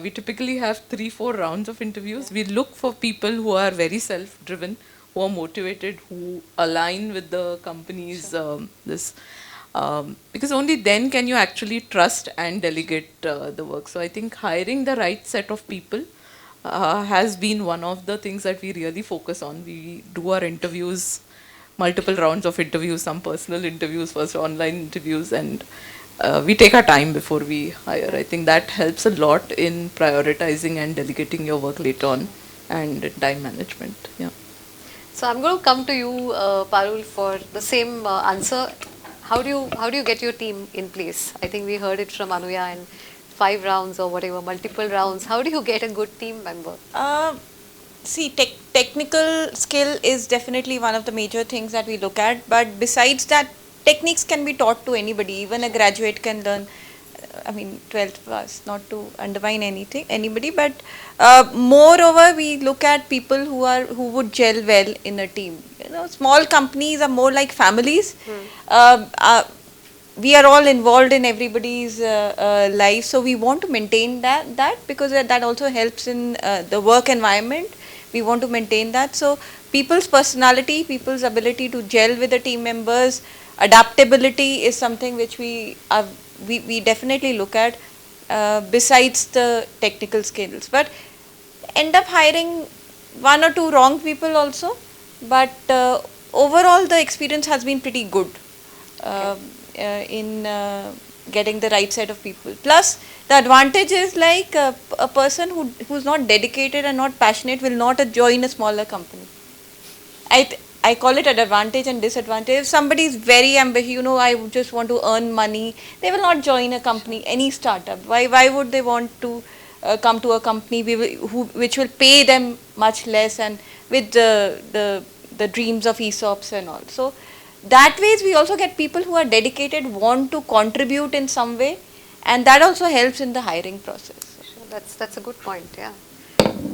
We typically have 3-4 rounds of interviews. We look for people who are very self-driven, who are motivated, who align with the company's because only then can you actually trust and delegate the work. So I think hiring the right set of people has been one of the things that we really focus on. We do our interviews, multiple rounds of interviews, some personal interviews, first online interviews, and we take our time before we hire. I think that helps a lot in prioritizing and delegating your work later on, and in time management. Yeah. So I'm going to come to you, Parul, for the same answer. How do you get your team in place? I think we heard it from Anuya, and 5 rounds or whatever, multiple rounds. How do you get a good team member? See, technical skill is definitely one of the major things that we look at. But besides that, techniques can be taught to anybody. Even a graduate can learn. I mean, 12th class, not to undermine anybody. But moreover, we look at people who would gel well in a team. Small companies are more like families. We are all involved in everybody's life, so we want to maintain that because that also helps in the work environment. We want to maintain that. So people's personality, people's ability to gel with the team members, adaptability is something which we definitely look at besides the technical skills. But end up hiring 1 or 2 wrong people also. But overall, the experience has been pretty good in getting the right set of people. Plus, the advantage is like a person who's not dedicated and not passionate will not join a smaller company. I call it an advantage and disadvantage. If somebody is very ambitious, I just want to earn money, they will not join a company, any startup. Why would they want to come to a company which will pay them much less and with the dreams of ESOPs and all. So that ways we also get people who are dedicated, want to contribute in some way, and that also helps in the hiring process. Sure, that's a good point, yeah.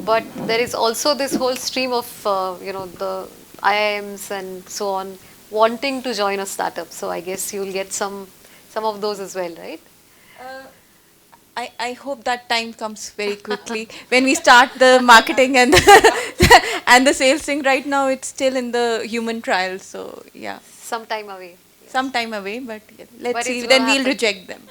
But there is also this whole stream of the IIMs and so on wanting to join a startup. So I guess you'll get some of those as well, right? I hope that time comes very quickly when we start the marketing and and the sales thing. Right now, it's still in the human trial. So yeah, Some time away. some time away, but let's But see. it's Then gonna we'll happen. reject them.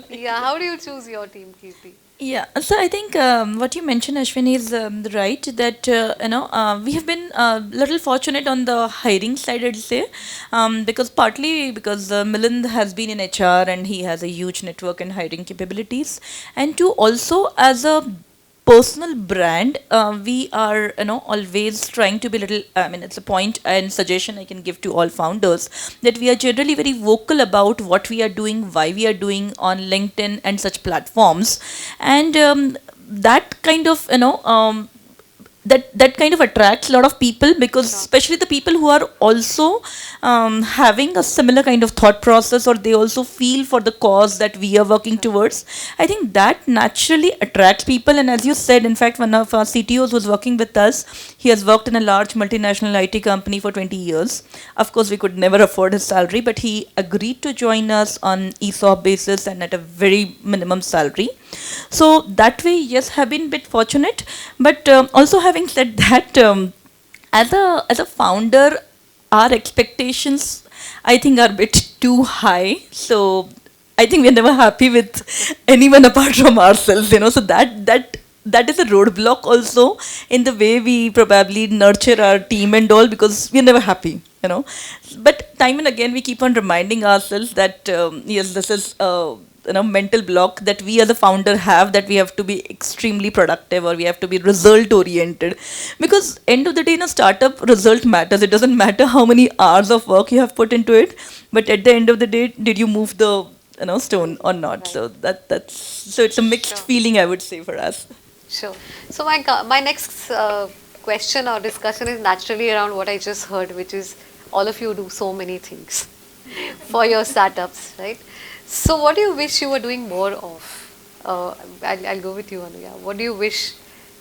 Yeah, how do you choose your team, Kirti? yeah, so I think what you mentioned, Ashwin, is right, that we have been a little fortunate on the hiring side, I'd say, because Milind has been in HR and he has a huge network and hiring capabilities, and two, also as a personal brand, we are, always trying to be little, I mean, it's a point and suggestion I can give to all founders, that we are generally very vocal about what we are doing, why we are doing on LinkedIn and such platforms. And that kind of, that kind of attracts a lot of people, because especially the people who are also having a similar kind of thought process, or they also feel for the cause that we are working towards. I think that naturally attracts people. And as you said, in fact, one of our CTOs was working with us. He has worked in a large multinational IT company for 20 years. Of course, we could never afford his salary, but he agreed to join us on ESOP basis and at a very minimum salary. So that way, yes, have been a bit fortunate. But also, having said that, as a founder, our expectations, I think, are a bit too high. So I think we're never happy with anyone apart from ourselves. So that is a roadblock also in the way we probably nurture our team and all, because we're never happy. But time and again, we keep on reminding ourselves that yes, this is mental block that we as a founder have, that we have to be extremely productive, or we have to be result oriented, because end of the day in a startup, result matters. It doesn't matter how many hours of work you have put into it, but at the end of the day, did you move the stone or not? So so it's a mixed feeling, I would say, for us. Sure. So my next question or discussion is naturally around what I just heard, which is all of you do so many things for your startups, right? So what do you wish you were doing more of? I'll go with you, Anuya. What do you wish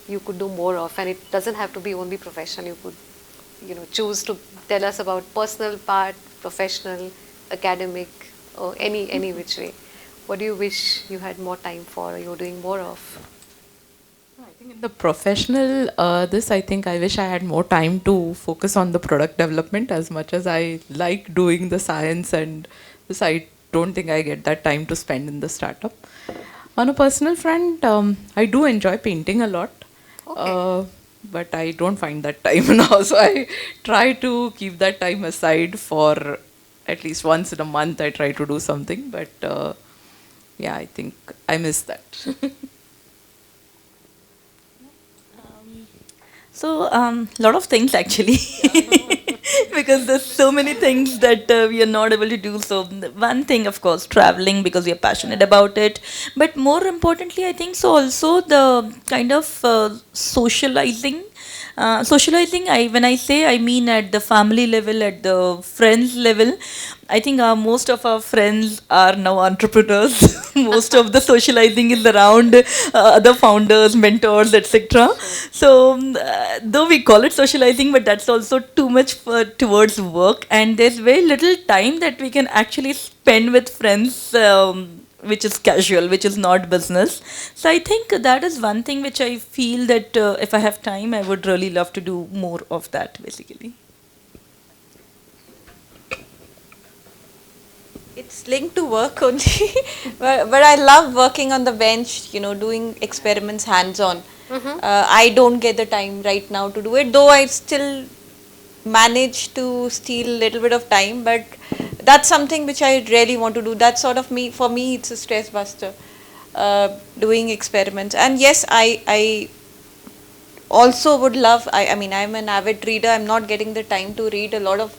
you could do more of? And it doesn't have to be only professional. You could, choose to tell us about personal part, professional, academic, or any which way. What do you wish you had more time for, or you're doing more of? I think in the professional, I think I wish I had more time to focus on the product development. As much as I like doing the science and this, I don't think I get that time to spend in the startup. On a personal front, I do enjoy painting a lot. Okay. But I don't find that time now. So I try to keep that time aside for at least once in a month. I try to do something. But yeah, I think I miss that. So, lot of things actually, because there's so many things that we are not able to do. So, one thing, of course, traveling, because we are passionate about it. But more importantly, I think so also the kind of socializing. Socializing, when I say, I mean at the family level, at the friends level. I think most of our friends are now entrepreneurs. Most of the socializing is around other founders, mentors, etc. So, though we call it socializing, but that's also too much towards work, and there's very little time that we can actually spend with friends. Which is casual, which is not business. So I think that is one thing which I feel that if I have time, I would really love to do more of that, basically. It's linked to work only, but I love working on the bench, doing experiments hands-on. I don't get the time right now to do it, though I still manage to steal a little bit of time, but that's something which I really want to do. That's sort of for me, it's a stress buster, doing experiments. And yes, I also would love, I mean, I'm an avid reader. I'm not getting the time to read a lot of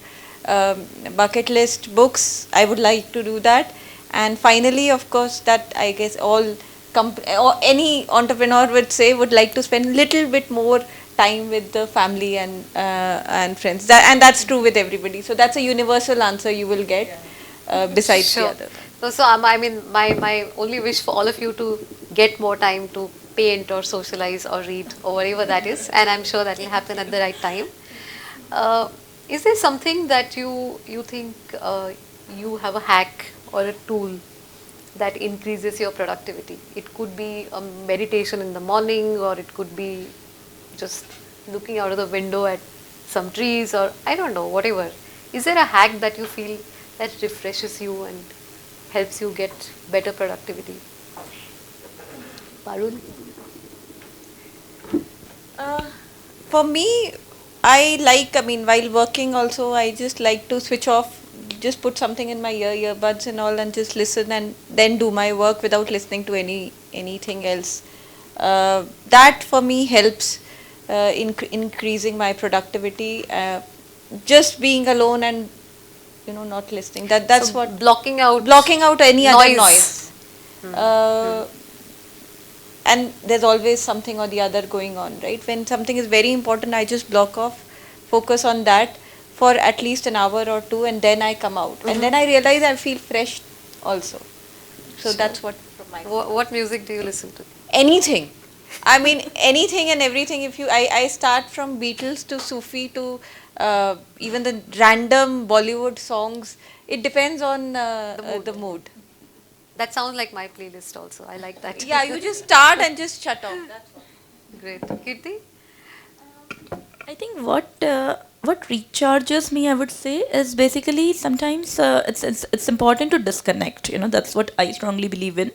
bucket list books. I would like to do that. And finally, of course, that I guess or any entrepreneur would say, would like to spend a little bit more time with the family and friends. And that's true with everybody. So that's a universal answer you will get besides the Sure. other. So I mean, my only wish for all of you to get more time to paint or socialize or read or whatever that is, and I'm sure that will happen at the right time. Is there something that you think you have a hack or a tool that increases your productivity? It could be a meditation in the morning, or it could be just looking out of the window at some trees, or I don't know, whatever. Is there a hack that you feel that refreshes you and helps you get better productivity? Parul? For me, I mean, while working also, I just like to switch off, just put something in my earbuds and all, and just listen and then do my work without listening to anything else. That for me helps increasing my productivity. Just being alone and not listening. That's So what blocking out any other noise. noise. Uh, and there's always something or the other going on, right? When something is very important, I just block off, focus on that for at least an hour or two, and then I come out. And then I realize I feel fresh also. So that's what from my What music do you listen to? anything. I mean anything and everything. If I start from Beatles to Sufi to even the random Bollywood songs. It depends on the mood. That sounds like my playlist also. I like that. Yeah, you just start and just shut off. That's all. Great. Kirti? I think what recharges me, I would say, is basically sometimes it's important to disconnect. That's what I strongly believe in,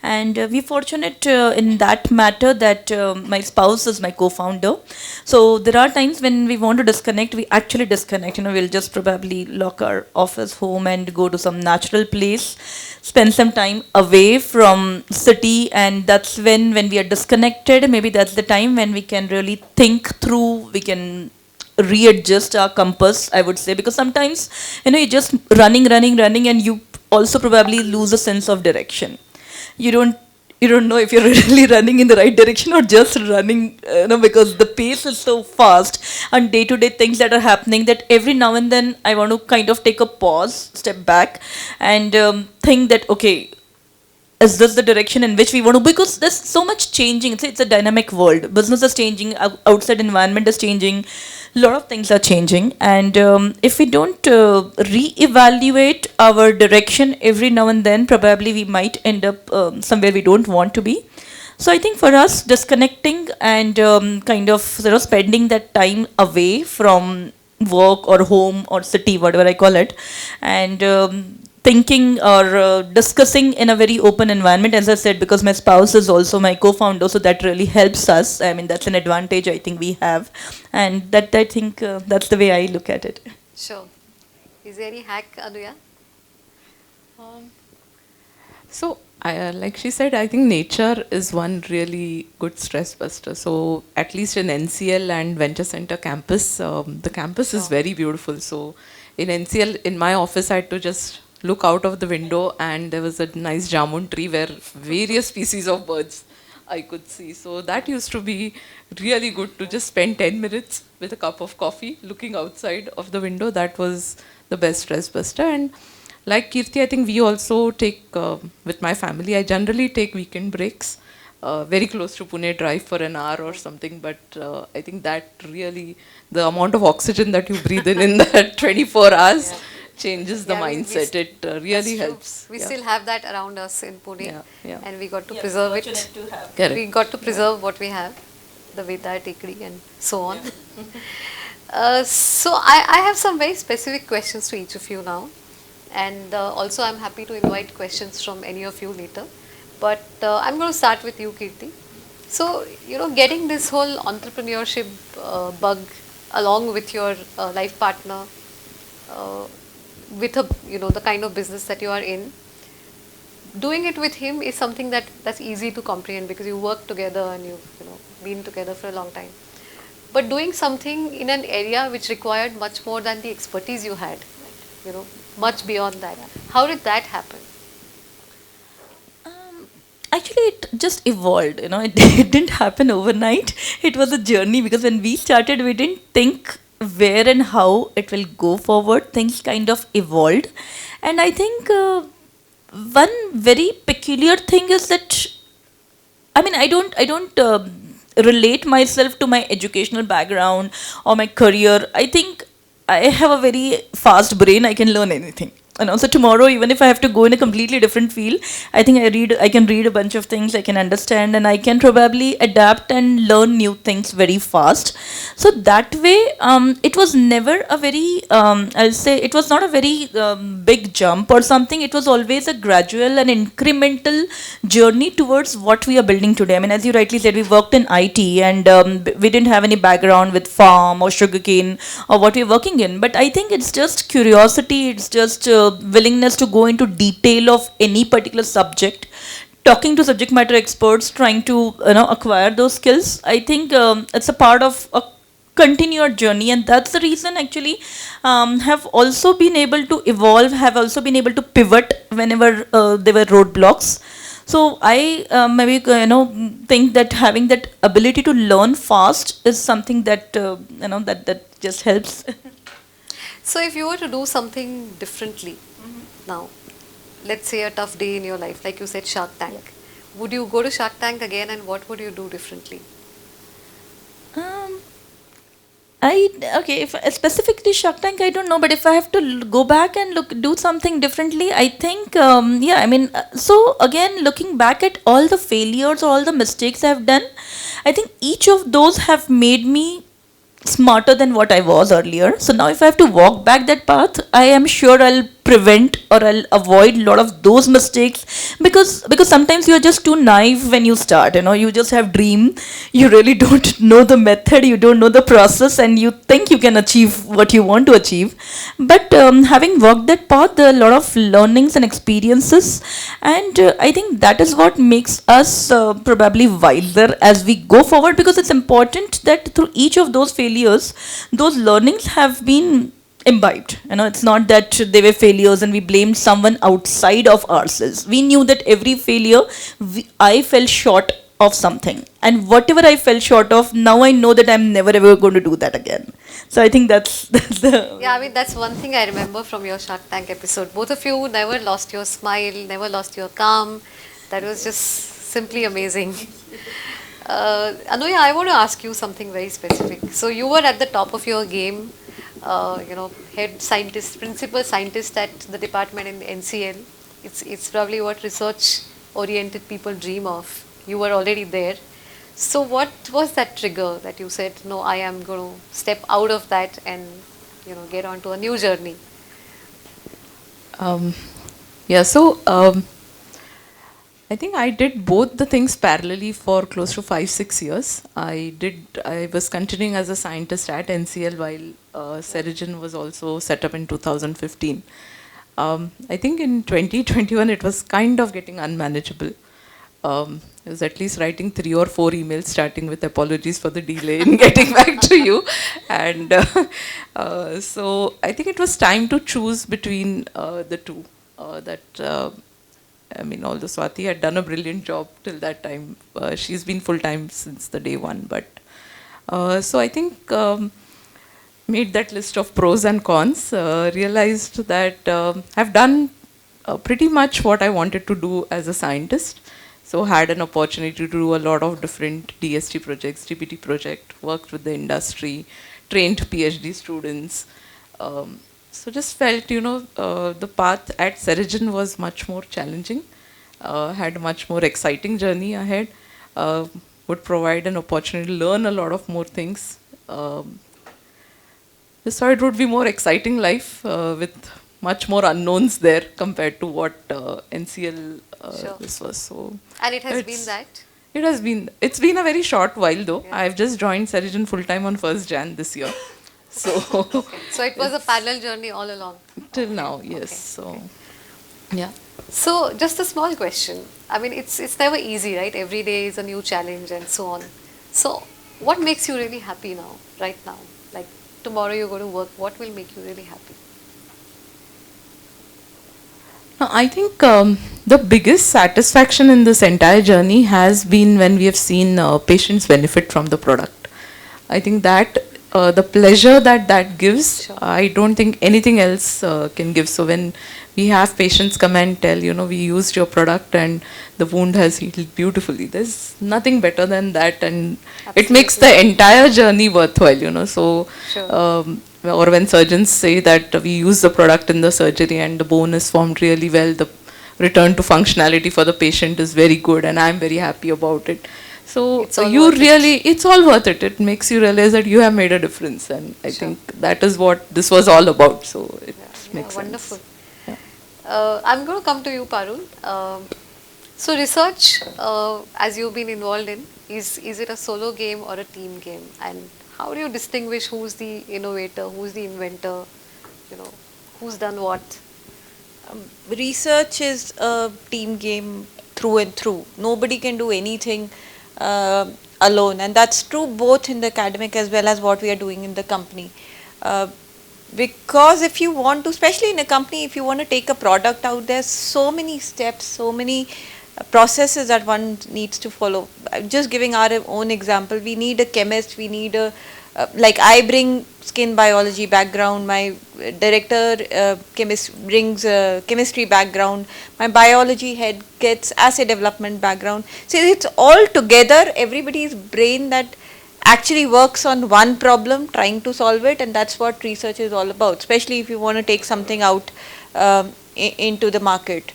and we're fortunate in that matter that my spouse is my co-founder. So there are times when we want to disconnect, we actually disconnect. We'll just probably lock our office home and go to some natural place, spend some time away from city, and that's when we are disconnected. Maybe that's the time when we can really think through. We can readjust our compass, I would say, because sometimes you're just running, and you also probably lose a sense of direction. You don't know if you're really running in the right direction or just running, because the pace is so fast and day to day things that are happening, that every now and then I want to kind of take a pause, step back, and think that, okay, is this the direction in which we want to, because there's so much changing. It's a dynamic world. Business is changing, outside environment is changing, a lot of things are changing, and if we don't re-evaluate our direction every now and then, probably we might end up somewhere we don't want to be. So I think for us, disconnecting and kind of spending that time away from work or home or city, whatever I call it, and thinking or discussing in a very open environment, as I said, because my spouse is also my co-founder, so that really helps us. I mean, that's an advantage I think we have, and that I think that's the way I look at it. Sure. Is there any hack, Anuya? So, like she said, I think nature is one really good stress buster. So, at least in NCL and Venture Center campus, the campus is very beautiful. So, in NCL, in my office, I had to just look out of the window, and there was a nice jamun tree where various species of birds I could see. So, that used to be really good to just spend 10 minutes with a cup of coffee looking outside of the window. That was the best stress buster. And like Kirti, I think we also take, with my family, I generally take weekend breaks, very close to Pune, drive for an hour or something, but I think that really, the amount of oxygen that you breathe in that 24 hours changes the mindset. It really helps. We still have that around us in Pune, and we got to preserve it. Correct. We got to preserve what we have, the Veda Tikri and so on. So I have some very specific questions to each of you now. And also I'm happy to invite questions from any of you later. But I'm going to start with you, Kirti. So, getting this whole entrepreneurship bug along with your life partner, with the kind of business that you are in, doing it with him is something that's easy to comprehend because you work together and you've been together for a long time. But doing something in an area which required much more than the expertise you had, much beyond that. How did that happen? Actually, it just evolved. It didn't happen overnight. It was a journey, because when we started, we didn't think where and how it will go forward. Things kind of evolved, and I think one very peculiar thing is that, I mean, I don't relate myself to my educational background or my career. I think I have a very fast brain. I can learn anything. So tomorrow, even if I have to go in a completely different field, I think I can read a bunch of things, I can understand, and I can probably adapt and learn new things very fast. So that way, it was never a very, I'll say, it was not a very big jump or something. It was always a gradual and incremental journey towards what we are building today. I mean, as you rightly said, we worked in IT, and we didn't have any background with farm or sugarcane or what we're working in. But I think it's just curiosity, it's just willingness to go into detail of any particular subject, talking to subject matter experts, trying to acquire those skills. I think it's a part of a continued journey, and that's the reason actually have also been able to evolve, have also been able to pivot whenever there were roadblocks. So I maybe think that having that ability to learn fast is something that that just helps. So if you were to do something differently now, let's say a tough day in your life, like you said, Shark Tank, would you go to Shark Tank again, and what would you do differently? Um, if specifically Shark Tank, I don't know, but if I have to go back and do something differently, I think yeah, I mean, so again, looking back at all the failures, all the mistakes I've done, I think each of those have made me smarter than what I was earlier. So now if I have to walk back that path, I am sure I'll prevent or I'll avoid a lot of those mistakes, because sometimes you're just too naive when you start. You just have dream. You really don't know the method. You don't know the process, and you think you can achieve what you want to achieve. But having walked that path, there are a lot of learnings and experiences, and I think that is what makes us probably wiser as we go forward, because it's important that through each of those failures, those learnings have been imbibed. It's not that they were failures and we blamed someone outside of ourselves. We knew that every failure, I fell short of something, and whatever I fell short of, now I know that I'm never ever going to do that again. So I think that's the Yeah, I mean, that's one thing I remember from your Shark Tank episode. Both of you never lost your smile, never lost your calm. That was just simply amazing. Anuya, I want to ask you something very specific. So you were at the top of your game, head scientist, principal scientist at the department in NCL. It's probably what research-oriented people dream of. You were already there. So what was that trigger that you said, no, I am going to step out of that and, get on to a new journey? Um, yeah, so I think I did both the things parallelly for close to 5-6 years. I was continuing as a scientist at NCL while Ceregen was also set up in 2015. I think in 2021 it was kind of getting unmanageable. I was at least writing 3 or 4 emails starting with apologies for the delay in getting back to you. And so I think it was time to choose between the two. I mean, although Swati had done a brilliant job till that time, she's been full-time since the day one. But so I think made that list of pros and cons, realized that I've done pretty much what I wanted to do as a scientist. So had an opportunity to do a lot of different DST projects, DPT project, worked with the industry, trained PhD students. So just felt, the path at Ceregen was much more challenging, had a much more exciting journey ahead, would provide an opportunity to learn a lot of more things. Just thought it would be more exciting life with much more unknowns there compared to what NCL Sure. this was. So And it has been that? it's been a very short while though. Yeah. I've just joined Ceregen full time on 1st Jan this year. So So it was a parallel journey all along. till now, yes. Okay, So yeah. So just a small question. I mean, it's never easy, right? Every day is a new challenge and so on. So what makes you really happy now, right now? Like tomorrow you go to work, what will make you really happy? I think the biggest satisfaction in this entire journey has been when we have seen patients benefit from the product. I think that the pleasure that gives, Sure. I don't think anything else can give. So when we have patients come and tell, we used your product and the wound has healed beautifully, there's nothing better than that, and it makes the entire journey worthwhile. So Sure. or when surgeons say that we use the product in the surgery and the bone is formed really well, the return to functionality for the patient is very good, and I'm very happy about it. So It's all you worth it. really, it's all worth it. It makes you realize that you have made a difference, and I Sure. think that is what this was all about. So it makes Wonderful. sense. I'm going to come to you, Parul. So research, as you've been involved in, is it a solo game or a team game? And how do you distinguish who's the innovator, who's the inventor, who's done what? Research is a team game through and through. Nobody can do anything alone, and that's true both in the academic as well as what we are doing in the company. Uh, because if you want to, especially in a company, if you want to take a product out, there's so many steps, so many processes that one needs to follow. I'm just giving our own example. We need a chemist, we need a like I bring skin biology background, my director brings chemistry background, my biology head gets assay development background. So it's all together, everybody's brain that actually works on one problem, trying to solve it, and that's what research is all about, especially if you want to take something out into the market.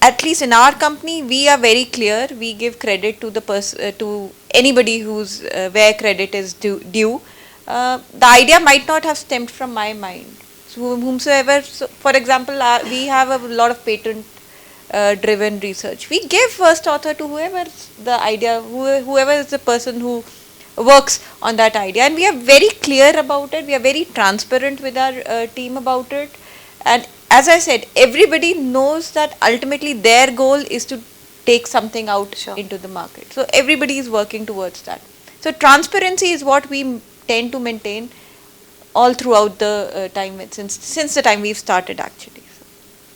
At least in our company, we are very clear. We give credit to the to anybody who's where credit is due. The idea might not have stemmed from my mind. So whomsoever, so for example, we have a lot of patent driven research. We give first author to whoever the idea, whoever is the person who works on that idea, and we are very clear about it. We are very transparent with our team about it, and as I said, everybody knows that ultimately their goal is to take something out into the market. So everybody is working towards that. So transparency is what we tend to maintain all throughout the time since the time we've started actually.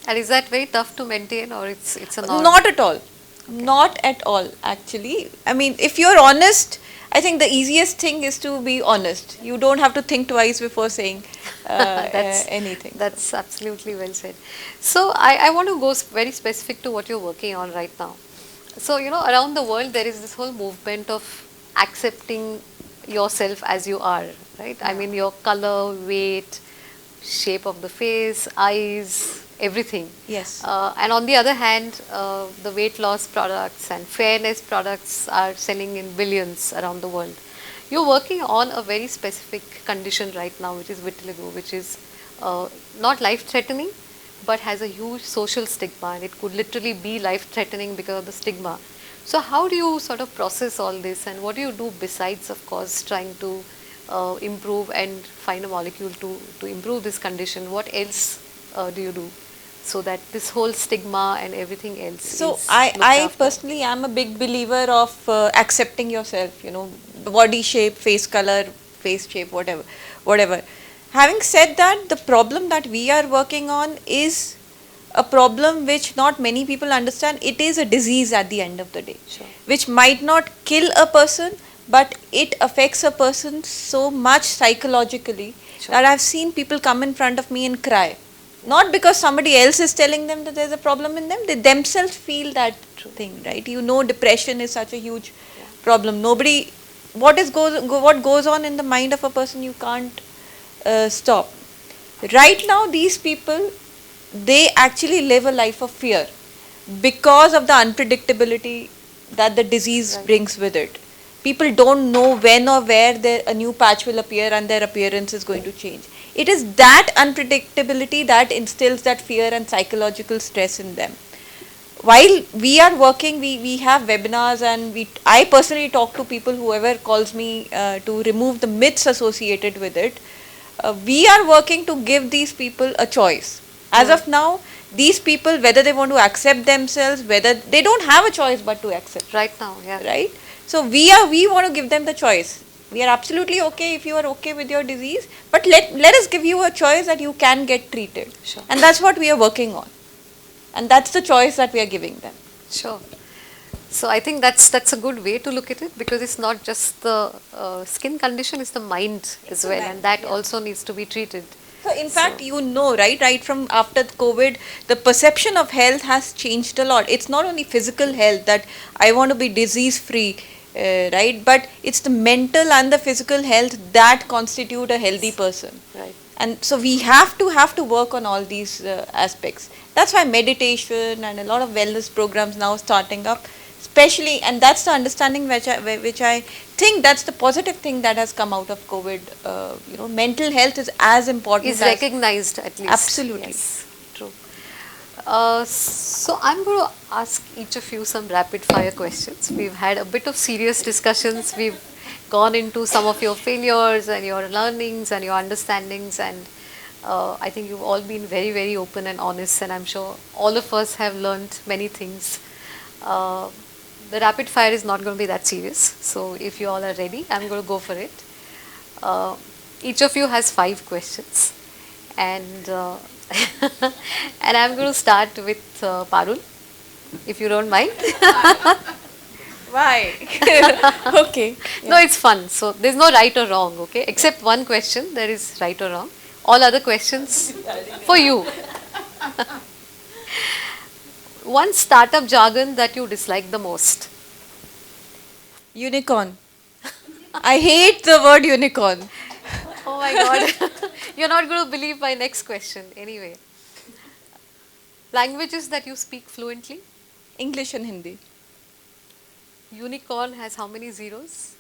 And is that very tough to maintain, or it's a norm? Not at all. Not at all, actually. I mean, if you're honest, I think the easiest thing is to be honest. You don't have to think twice before saying anything. That's absolutely well said. So I want to go very specific to what you're working on right now. So, you know, around the world, there is this whole movement of accepting yourself as you are, right? I mean, your color, weight, shape of the face, eyes, everything. Yes. And on the other hand, the weight loss products and fairness products are selling in billions around the world. You're working on a very specific condition right now, which is vitiligo, which is not life-threatening, but has a huge social stigma, and it could literally be life-threatening because of the stigma. So how do you sort of process all this, and what do you do besides, of course, trying to improve and find a molecule to improve this condition? What else do you do so that this whole stigma and everything else So is I looked after? personally am a big believer of accepting yourself, you know, body shape, face color, face shape, whatever. Having said that, the problem that we are working on is a problem which not many people understand. It is a disease at the end of the day, which might not kill a person, but it affects a person so much psychologically that I've seen people come in front of me and cry. Not because somebody else is telling them that there's a problem in them, they themselves feel that thing, right? You know, depression is such a huge problem. Nobody, what goes on in the mind of a person, you can't stop. Right now, these people, they actually live a life of fear because of the unpredictability that the disease brings with it. People don't know when or where a new patch will appear and their appearance is going to change. It is that unpredictability that instills that fear and psychological stress in them. While we are working, we have webinars, and I personally talk to people, whoever calls me, to remove the myths associated with it. We are working to give these people a choice. As of now, these people, whether they want to accept themselves, whether they don't have a choice but to accept. Right now, yeah. Right? So we want to give them the choice. We are absolutely okay if you are okay with your disease, but let us give you a choice that you can get treated. Sure. And that's what we are working on. And that's the choice that we are giving them. Sure. So I think that's a good way to look at it, because it's not just the skin condition, it's the mind as well, and that also needs to be treated. So in fact, you know, right from after COVID, the perception of health has changed a lot. It's not only physical health that I want to be disease free, right? But it's the mental and the physical health that constitute a healthy person. Right. And so we have to work on all these aspects. That's why meditation and a lot of wellness programs now starting up, especially, and that's the understanding which I think that's the positive thing that has come out of COVID. You know, mental health is as important. Is recognized at least. Absolutely. Yes, true. So I'm going to ask each of you some rapid fire questions. We've had a bit of serious discussions. We've gone into some of your failures and your learnings and your understandings, and I think you've all been very, very open and honest, and I'm sure all of us have learned many things. Uh, the rapid fire is not going to be that serious, so if you all are ready, I'm going to go for it. Uh, each of you has 5 questions, and and I'm going to start with Parul, if you don't mind. Why? Okay. No, it's fun. So there's no right or wrong, okay? Except one question, there is right or wrong. All other questions for you. One startup jargon that you dislike the most. Unicorn. I hate the word unicorn. Oh my god. You're not going to believe my next question. Anyway. Languages that you speak fluently. English and Hindi. Unicorn has how many zeros?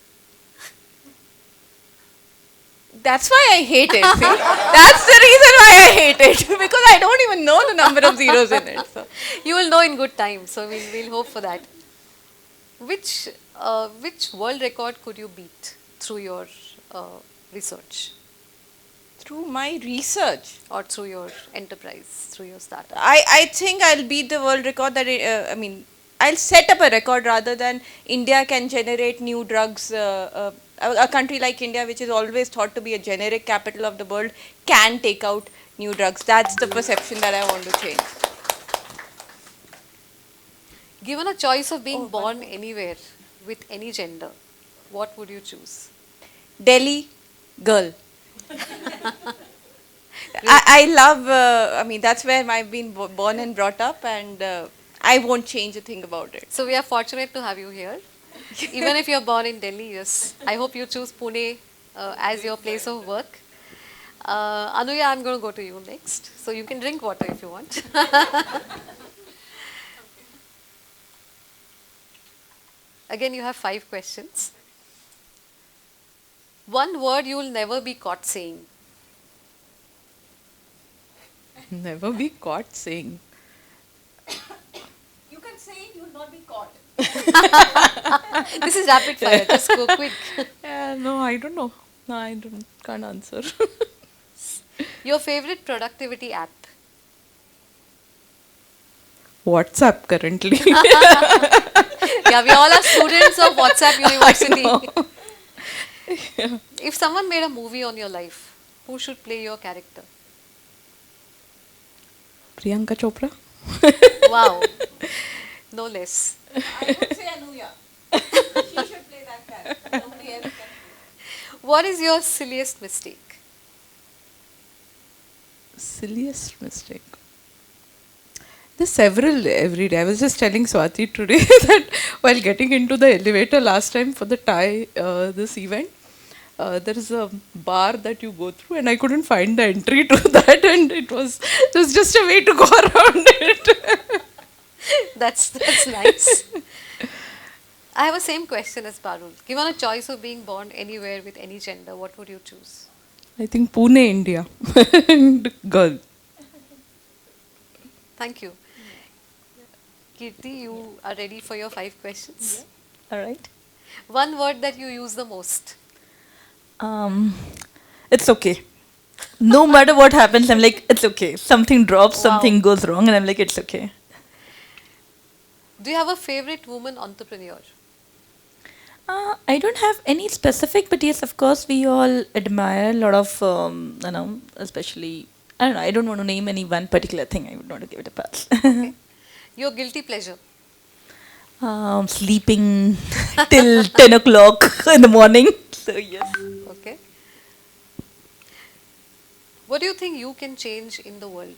That's why I hate it. See? That's the reason why I hate it. Because I don't even know the number of zeros in it. So. You will know in good time. So we'll hope for that. Which world record could you beat through your research Through my research, or through your enterprise, through your startup? I think I'll beat the world record that I'll set up a record rather than India can generate new drugs. A country like India, which is always thought to be a generic capital of the world, can take out new drugs. That's the perception that I want to change. Given a choice of being born anywhere with any gender, what would you choose? Delhi girl. I love, that's where I've been born and brought up, and I won't change a thing about it. So we are fortunate to have you here. Even if you're born in Delhi, yes. I hope you choose Pune as your place of work. Anuya, I'm going to go to you next. So you can drink water if you want. Again, you have 5 questions. One word you will never be caught saying. Never be caught saying. You can say it, you will not be caught. This is rapid fire. Just go quick. No, I don't know. No, can't answer. Your favorite productivity app? WhatsApp currently. Yeah, we all are students of WhatsApp University. Yeah. If someone made a movie on your life, who should play your character? Priyanka Chopra. Wow. No less. I would say Anuya. She should play that character. Nobody else can. What is your silliest mistake? Silliest mistake. There's several every day. I was just telling Swati today that while getting into the elevator last time for the TiE this event, there is a bar that you go through, and I couldn't find the entry to that, and it was just a way to go around it. That's nice. I have a same question as Parul. Given a choice of being born anywhere with any gender, what would you choose? I think Pune, India. And girl. Thank you. Kirti, you are ready for your 5 questions? All right. One word that you use the most? It's okay. No matter what happens, I'm like, it's okay. Something drops, Wow. something goes wrong, and I'm like, it's okay. Do you have a favorite woman entrepreneur? I don't have any specific, but yes, of course, we all admire a lot of, especially, I don't know, I don't want to name any one particular thing. I would want to give it a pass. Okay. Your guilty pleasure? Sleeping till 10 o'clock in the morning. So, yes. Okay. What do you think you can change in the world?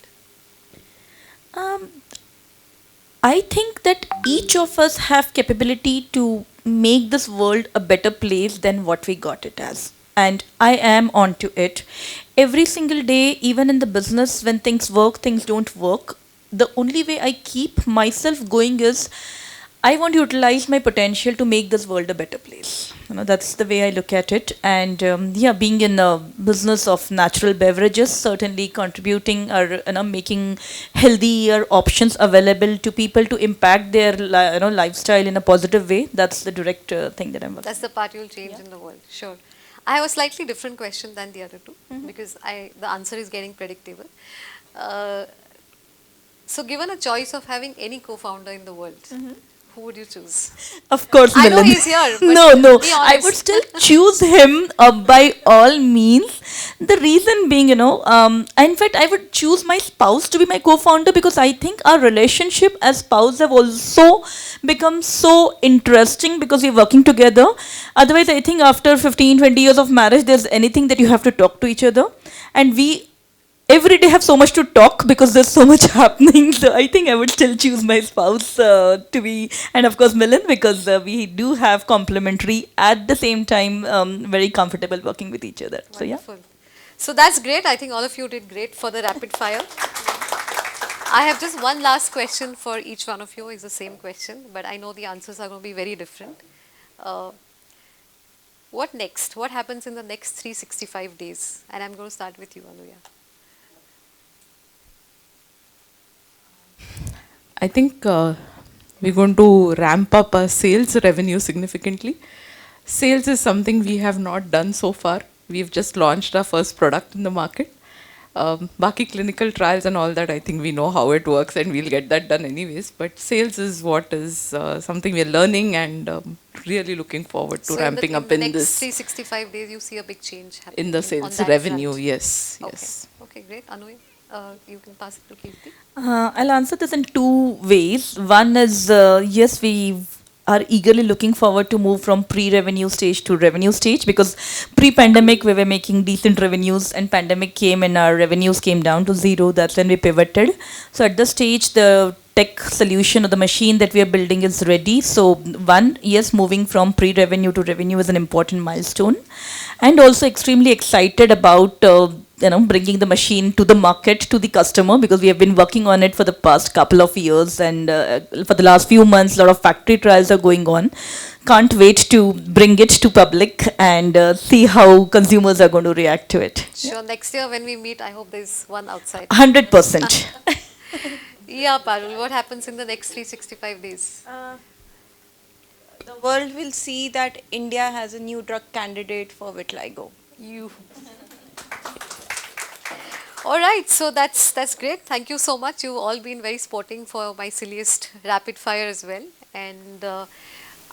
I think that each of us have capability to make this world a better place than what we got it as. And I am onto it. Every single day, even in the business, when things work, things don't work. The only way I keep myself going is I want to utilize my potential to make this world a better place. That's the way I look at it. And being in the business of natural beverages, certainly contributing or making healthier options available to people to impact their lifestyle in a positive way. That's the direct thing that I'm working. That's the part you'll change in the world. Sure. I have a slightly different question than the other two because the answer is getting predictable. Uh, so, given a choice of having any co-founder in the world, who would you choose? Of course, I know Milan. he's here, No, but no. be I would honest. still choose him by all means. The reason being, in fact, I would choose my spouse to be my co-founder because I think our relationship as spouse have also become so interesting because we're working together. Otherwise, I think after 15, 20 years of marriage, there's anything that you have to talk to each other. And we every day have so much to talk because there's so much happening. So I think I would still choose my spouse to be, and of course Milan, because we do have complementary at the same time, very comfortable working with each other. So yeah. Wonderful. So that's great. I think all of you did great for the rapid fire. I have just one last question for each one of you. It's the same question, but I know the answers are going to be very different. Uh, what next? What happens in the next 365 days? And I'm going to start with you, Anuya. I think we're going to ramp up our sales revenue significantly. Sales is something we have not done so far. We've just launched our first product in the market. Baki clinical trials and all that, I think we know how it works and we'll get that done anyways. But sales is what is something we're learning and really looking forward to So ramping up in the in next this, 365 days, you see a big change happening in the on sales that revenue. front. Yes, Okay. yes. Okay, great. Anuya, you can pass it to Kirti. I'll answer this in two ways. One is yes, we are eagerly looking forward to move from pre-revenue stage to revenue stage because pre-pandemic we were making decent revenues and pandemic came and our revenues came down to zero. That's when we pivoted. So at this stage, the tech solution or the machine that we are building is ready. So one, yes, moving from pre-revenue to revenue is an important milestone, and also extremely excited about bringing the machine to the market, to the customer, because we have been working on it for the past couple of years, and for the last few months a lot of factory trials are going on. Can't wait to bring it to public and see how consumers are going to react to it. Sure, next year when we meet, I hope there's one outside. 100%. Yeah, Parul, what happens in the next 365 days? The world will see that India has a new drug candidate for vitiligo. You. All right, so that's great. Thank you so much. You've all been very sporting for my silliest rapid fire as well. And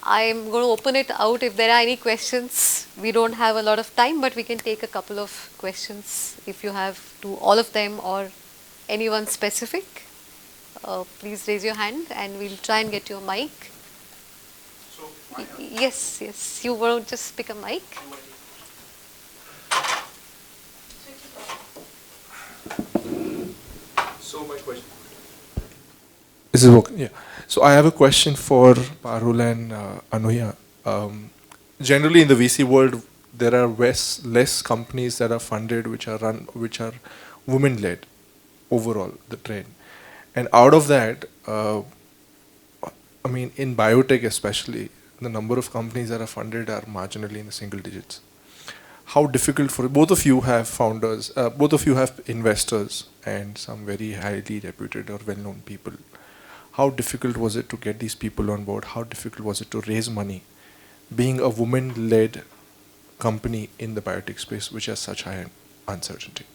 I'm going to open it out. If there are any questions, we don't have a lot of time, but we can take a couple of questions if you have to all of them or anyone specific. Please raise your hand and we'll try and get you a mic. Yes, yes. You want to just pick a mic? So my question. This is okay. Yeah. So I have a question for Parul and Anuya. Generally, in the VC world, there are less companies that are funded which are women-led. Overall, the trend, and out of that, I mean, in biotech especially, the number of companies that are funded are marginally in the single digits. How difficult for both of you have founders, both of you have investors and some very highly reputed or well-known people. How difficult was it to get these people on board? How difficult was it to raise money, being a woman-led company in the biotech space, which has such high uncertainty?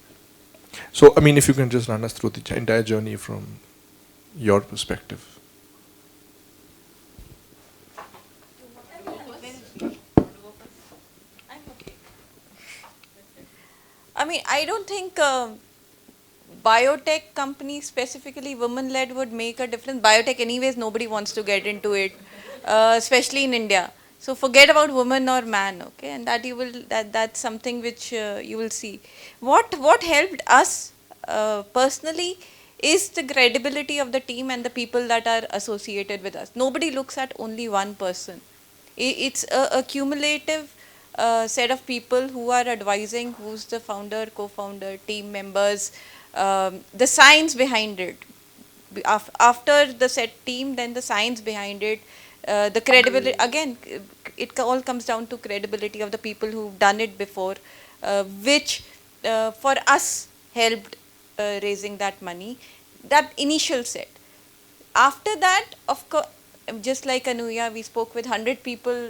So, I mean, if you can just run us through the entire journey from your perspective. I mean, I don't think biotech companies, specifically women-led, would make a difference. Biotech, anyways, nobody wants to get into it, especially in India. So forget about woman or man, okay? And that's something which you will see. What helped us personally is the credibility of the team and the people that are associated with us. Nobody looks at only one person. It's a cumulative set of people who are advising, who's the founder, co-founder, team members, the science behind it. After the set team, then the science behind it, the credibility. Again, it all comes down to credibility of the people who've done it before, which for us helped raising that money, that initial set. After that, of course, just like Anuya, we spoke with 100 people,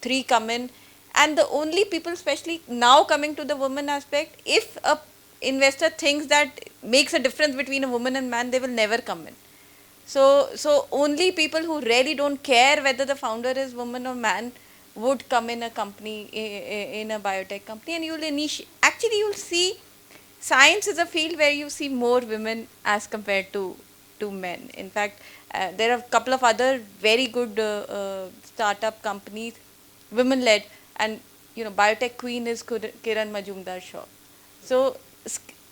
3 come in, And the only people, especially now coming to the woman aspect, if a investor thinks that makes a difference between a woman and man, they will never come in. So only people who really don't care whether the founder is woman or man would come in a company, in a biotech company, and you'll actually you'll see science is a field where you see more women as compared to men. In fact, there are a couple of other very good startup companies, women led, and biotech queen is Kiran Majumdar Shaw. So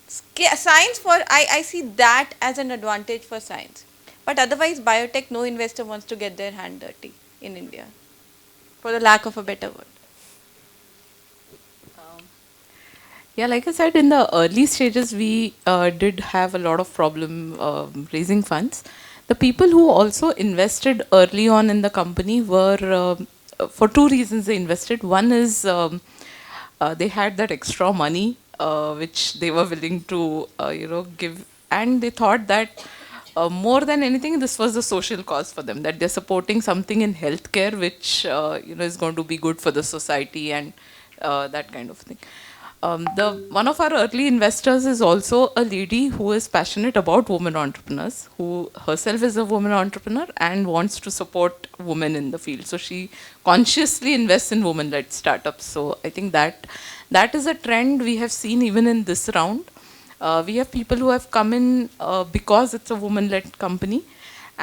science I see that as an advantage for science. But otherwise, biotech, no investor wants to get their hand dirty in India, for the lack of a better word. Yeah, like I said, in the early stages, we did have a lot of problem raising funds. The people who also invested early on in the company were, for two reasons they invested. One is they had that extra money which they were willing to, give, and they thought that more than anything, this was a social cause for them, that they're supporting something in healthcare which is going to be good for the society and that kind of thing. The one of our early investors is also a lady who is passionate about women entrepreneurs, who herself is a woman entrepreneur and wants to support women in the field. So she consciously invests in women-led startups. So I think that is a trend we have seen even in this round. We have people who have come in because it's a woman-led company.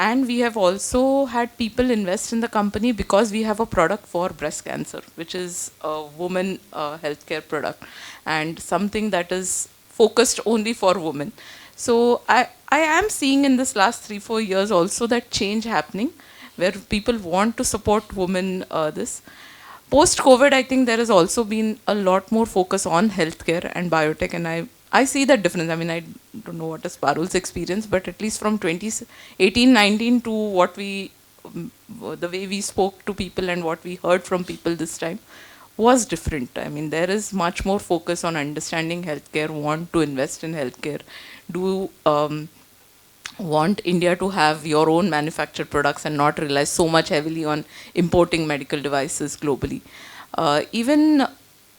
And we have also had people invest in the company because we have a product for breast cancer, which is a woman healthcare product and something that is focused only for women. So I am seeing in this last 3-4 years also that change happening where people want to support women this. Post-COVID, I think there has also been a lot more focus on healthcare and biotech, and I see that difference. I mean, I don't know what is Parul's experience, but at least from 2018-19 to what the way we spoke to people and what we heard from people this time was different. I mean, there is much more focus on understanding healthcare, want to invest in healthcare, do want India to have your own manufactured products and not rely so much heavily on importing medical devices globally. Even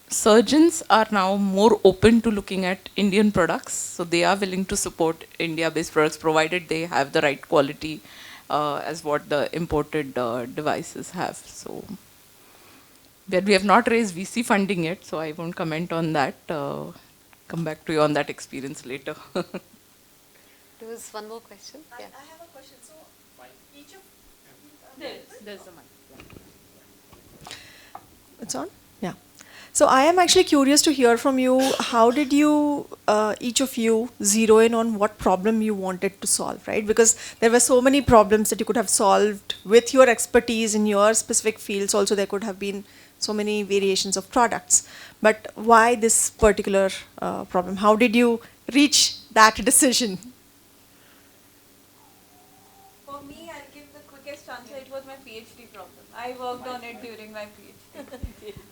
surgeons are now more open to looking at Indian products, so they are willing to support India-based products provided they have the right quality as what the imported devices have. So, but we have not raised VC funding yet, so I won't comment on that. Come back to you on that experience later. There was one more question. Yeah. I have a question. So, each of There's the mic. it's on? Yeah. So I am actually curious to hear from you. How did you, each of you, zero in on what problem you wanted to solve, right? Because there were so many problems that you could have solved with your expertise in your specific fields. Also, there could have been so many variations of products. But why this particular problem? How did you reach that decision? For me, I'll give the quickest answer. It was my PhD problem. I worked on it during my PhD.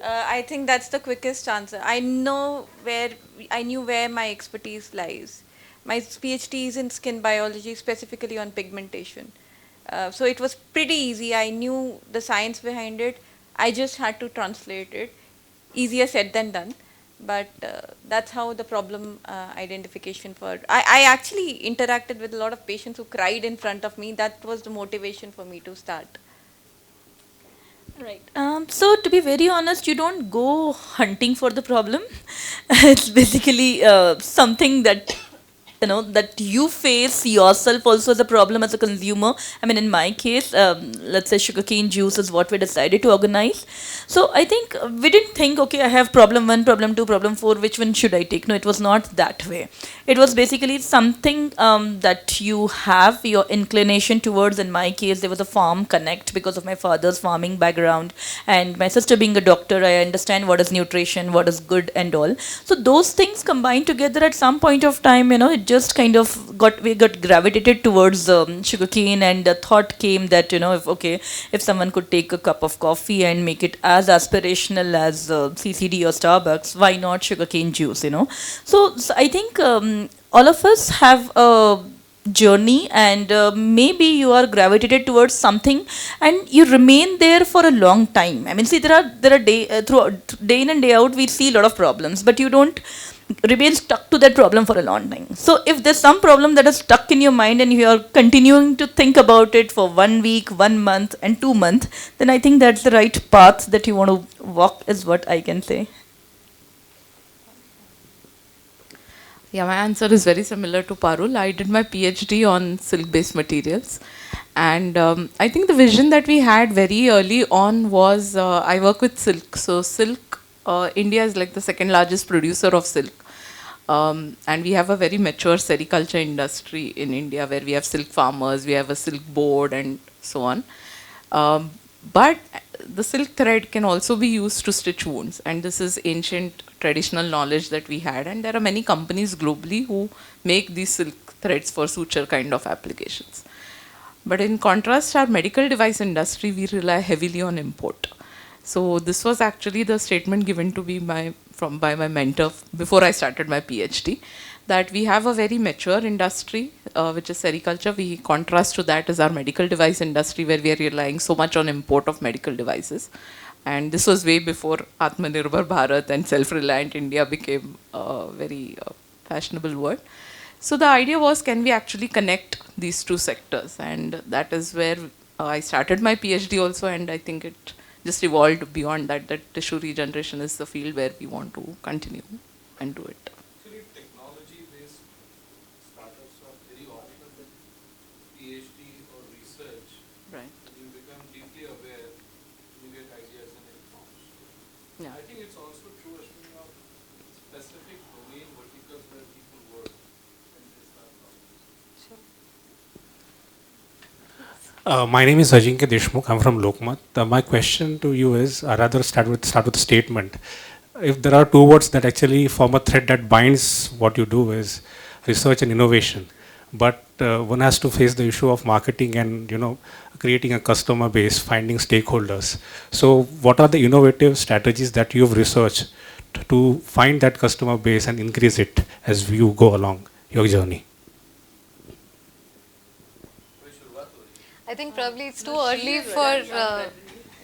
I think that's the quickest answer. I knew where my expertise lies. My PhD is in skin biology, specifically on pigmentation. So it was pretty easy. I knew the science behind it. I just had to translate it. Easier said than done. But that's how the problem identification for. I actually interacted with a lot of patients who cried in front of me. That was the motivation for me to start. Right. So to be very honest, you don't go hunting for the problem. It's basically something that that you face yourself also as a problem as a consumer. I mean, in my case, let's say sugarcane juice is what we decided to organize. So I think we didn't think, okay, I have problem 1, problem 2, problem 4, which one should I take? No, it was not that way. It was basically something that you have your inclination towards. In my case, there was a farm connect because of my father's farming background, and my sister being a doctor, I understand what is nutrition, what is good and all. So those things combined together at some point of time, it just kind of we got gravitated towards sugarcane, and the thought came that if someone could take a cup of coffee and make it as aspirational as CCD or Starbucks, why not sugarcane juice? So I think all of us have a journey, and maybe you are gravitated towards something and you remain there for a long time. I mean, see, there are throughout day in and day out we see a lot of problems, but you don't remain stuck to that problem for a long time. So if there's some problem that is stuck in your mind and you are continuing to think about it for 1 week, 1 month and 2 months, then I think that's the right path that you want to walk, is what I can say. Yeah, my answer is very similar to Parul. I did my PhD on silk-based materials. And I think the vision that we had very early on was, I work with silk. So silk, India is like the second largest producer of silk. And we have a very mature sericulture industry in India where we have silk farmers, we have a silk board and so on. But the silk thread can also be used to stitch wounds, and this is ancient traditional knowledge that we had, and there are many companies globally who make these silk threads for suture kind of applications. But in contrast, our medical device industry, we rely heavily on import. So this was actually the statement given to me by my mentor before I started my PhD, that we have a very mature industry, which is sericulture. We contrast to that is our medical device industry, where we are relying so much on import of medical devices. And this was way before Atmanirbhar Bharat and self-reliant India became a very fashionable word. So the idea was, can we actually connect these two sectors? And that is where I started my PhD also, and I think it just evolved beyond that, that tissue regeneration is the field where we want to continue and do it. Actually, technology-based startups are very often PhD or research. Right. You become deeply aware, you get ideas and it forms. Yeah. I think it's also true, Ashwini, of specific domain verticals where people work and they start problems. My name is Ajinkya Deshmukh. I'm from Lokmat. My question to you is, I rather start with a statement. If there are two words that actually form a thread that binds what you do is research and innovation, but one has to face the issue of marketing and creating a customer base, finding stakeholders. So, what are the innovative strategies that you've researched to find that customer base and increase it as you go along your journey? I think probably it's too early for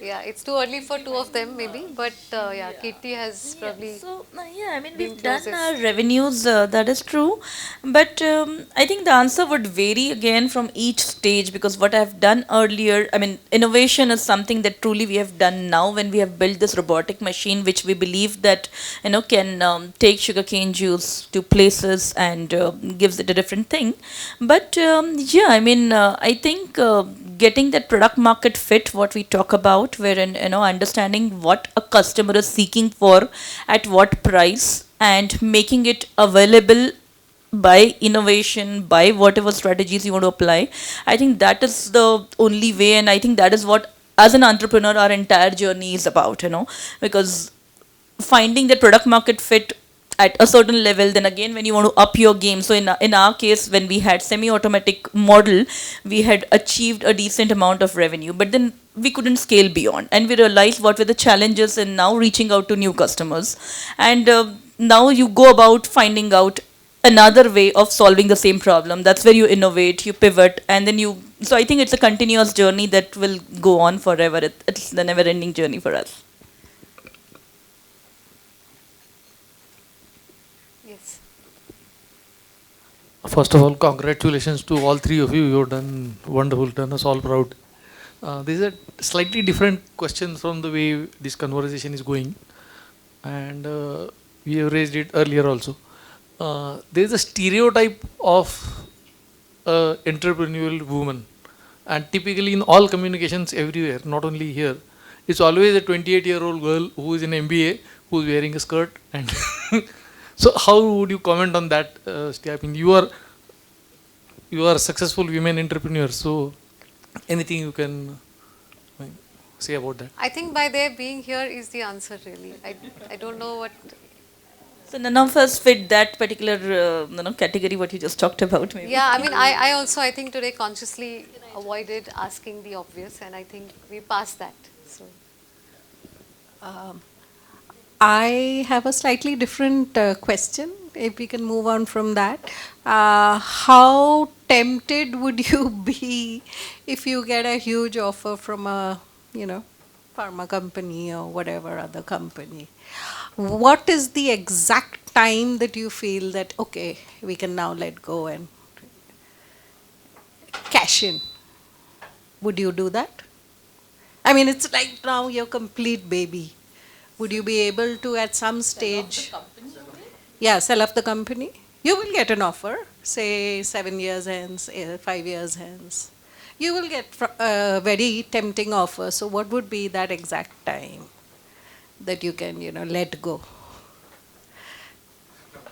it's too early for two of them maybe, but Kirti has probably So, I mean, been we've done closest. our revenues, that is true. But I think the answer would vary again from each stage, because what I've done earlier, I mean, innovation is something that truly we have done now when we have built this robotic machine, which we believe that, can take sugarcane juice to places and gives it a different thing. But I mean, I think getting that product market fit, what we talk about, wherein understanding what a customer is seeking for at what price and making it available by innovation, by whatever strategies you want to apply. I think that is the only way, and I think that is what, as an entrepreneur, our entire journey is about, because finding the product market fit at a certain level, then again when you want to up your game. So in our case, when we had semi-automatic model, we had achieved a decent amount of revenue, but then we couldn't scale beyond, and we realized what were the challenges in now reaching out to new customers. And now you go about finding out another way of solving the same problem. That's where you innovate, you pivot, and then you, so I think it's a continuous journey that will go on forever. It's the never ending journey for us. Yes. First of all, congratulations to all three of you. You've done wonderful, done us all proud. This is a slightly different question from the way this conversation is going, and we have raised it earlier also. There is a stereotype of entrepreneurial woman, and typically in all communications everywhere, not only here, it's always a 28-year-old girl who is in MBA who's wearing a skirt. And so, how would you comment on that, Steve? I mean, you are a successful women entrepreneur, so anything you can say about that? I think by their being here is the answer really. I don't know what. So none of us fit that particular category what you just talked about, maybe. Yeah, I mean, I also, I think today consciously avoided asking the obvious, and I think we passed that. So I have a slightly different question. If we can move on from that, how tempted would you be if you get a huge offer from a, you know, pharma company or whatever other company? What is the exact time that you feel that okay, we can now let go and cash in? Would you do that? I mean, it's like now your complete baby. Would you be able to at some stage? Yeah, sell off the company. You will get an offer, say 7 years hence, 5 years hence. You will get a very tempting offer. So, what would be that exact time that you can, let go?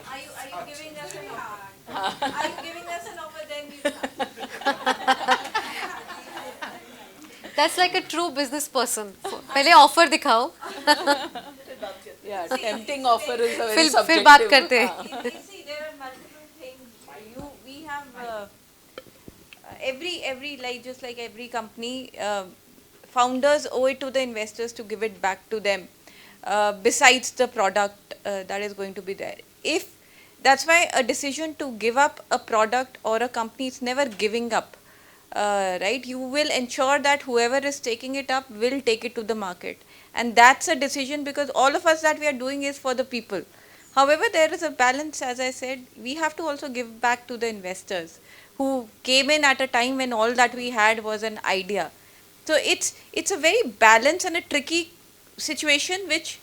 Are you giving us an offer? Are you giving us an offer? Then you That's like a true business person. पहले offer दिखाओ. Yeah, tempting offer is a very फिर subjective. बात करते हैं. see, there are multiple things. We have every like just like every company, founders owe it to the investors to give it back to them. Besides the product that is going to be there, if that's why a decision to give up a product or a company is never giving up. Right, you will ensure that whoever is taking it up will take it to the market, and that's a decision because all of us that we are doing is for the people. However, there is a balance. As I said, we have to also give back to the investors who came in at a time when all that we had was an idea. So it's a very balanced and a tricky situation which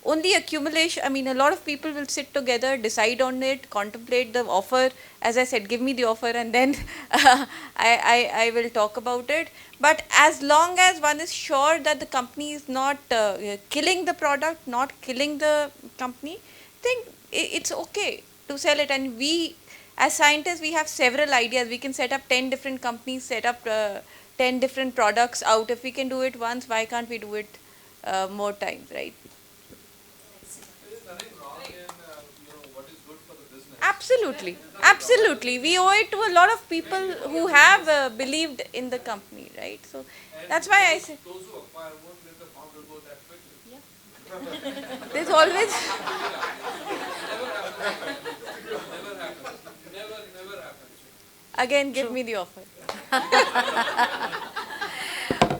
only accumulation, I mean, a lot of people will sit together, decide on it, contemplate the offer. As I said, give me the offer and then I will talk about it. But as long as one is sure that the company is not killing the product, not killing the company, I think it's okay to sell it. And we, as scientists, we have several ideas. We can set up 10 different companies, set up 10 different products out. If we can do it once, why can't we do it more times, right? Absolutely, absolutely. We owe it to a lot of people who have believed in the company, right? So that's why I say. Those who acquire won't let the founder go that quickly. Yeah. There's always. Never happens. Again, give me the offer.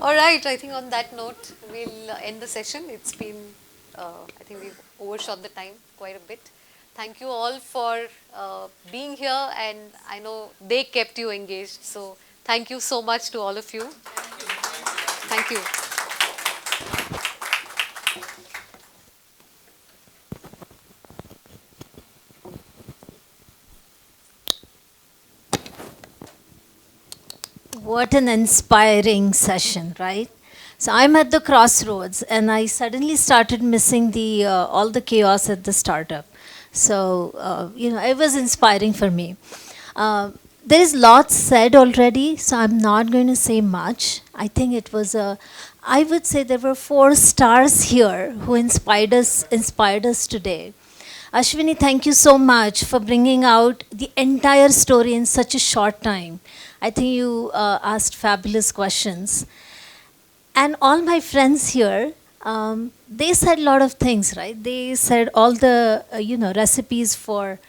All right, I think on that note, we'll end the session. It's been, I think we've overshot the time quite a bit. Thank you all for being here, and I know they kept you engaged. So thank you so much to all of you. Thank you. What an inspiring session, right? So I'm at the crossroads, and I suddenly started missing the all the chaos at the startup. So it was inspiring for me. There is lots said already, so I'm not going to say much. I think it was I would say there were 4 stars here who inspired us today. Ashwini, thank you so much for bringing out the entire story in such a short time. I think you asked fabulous questions. And all my friends here, they said a lot of things, right? They said all the, recipes for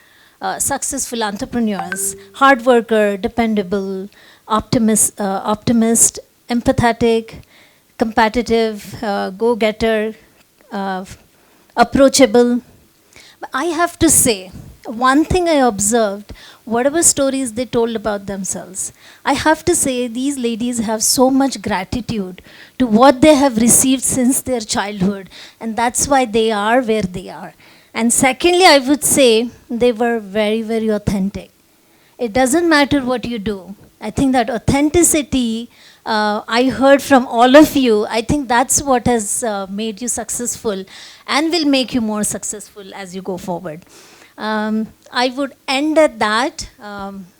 successful entrepreneurs: hard worker, dependable, optimist, empathetic, competitive, go-getter, approachable. But I have to say, one thing I observed, whatever stories they told about themselves, I have to say these ladies have so much gratitude to what they have received since their childhood, and that's why they are where they are. And secondly, I would say they were very, very authentic. It doesn't matter what you do. I think that authenticity, I heard from all of you, I think that's what has made you successful and will make you more successful as you go forward. I would end at that,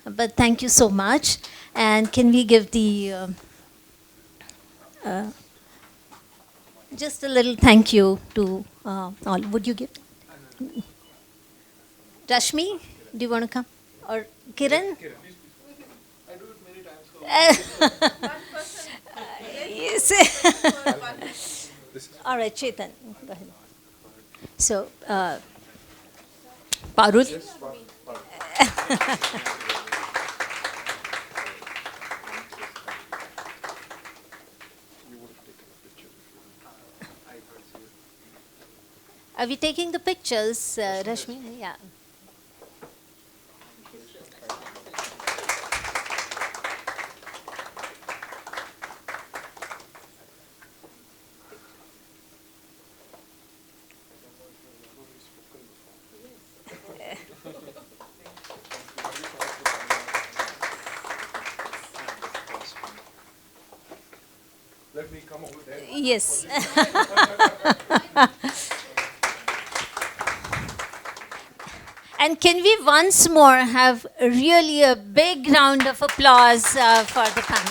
but thank you so much. And can we give the, just a little thank you to all. Would you give? Rashmi, do you want to come? Or Kiran? I do it many times. Yes. All right, Chetan, go ahead. So, Parul? Are we taking the pictures, Rashmi? Yeah. Let me come over there. Yes. And can we once more have really a big round of applause for the panel?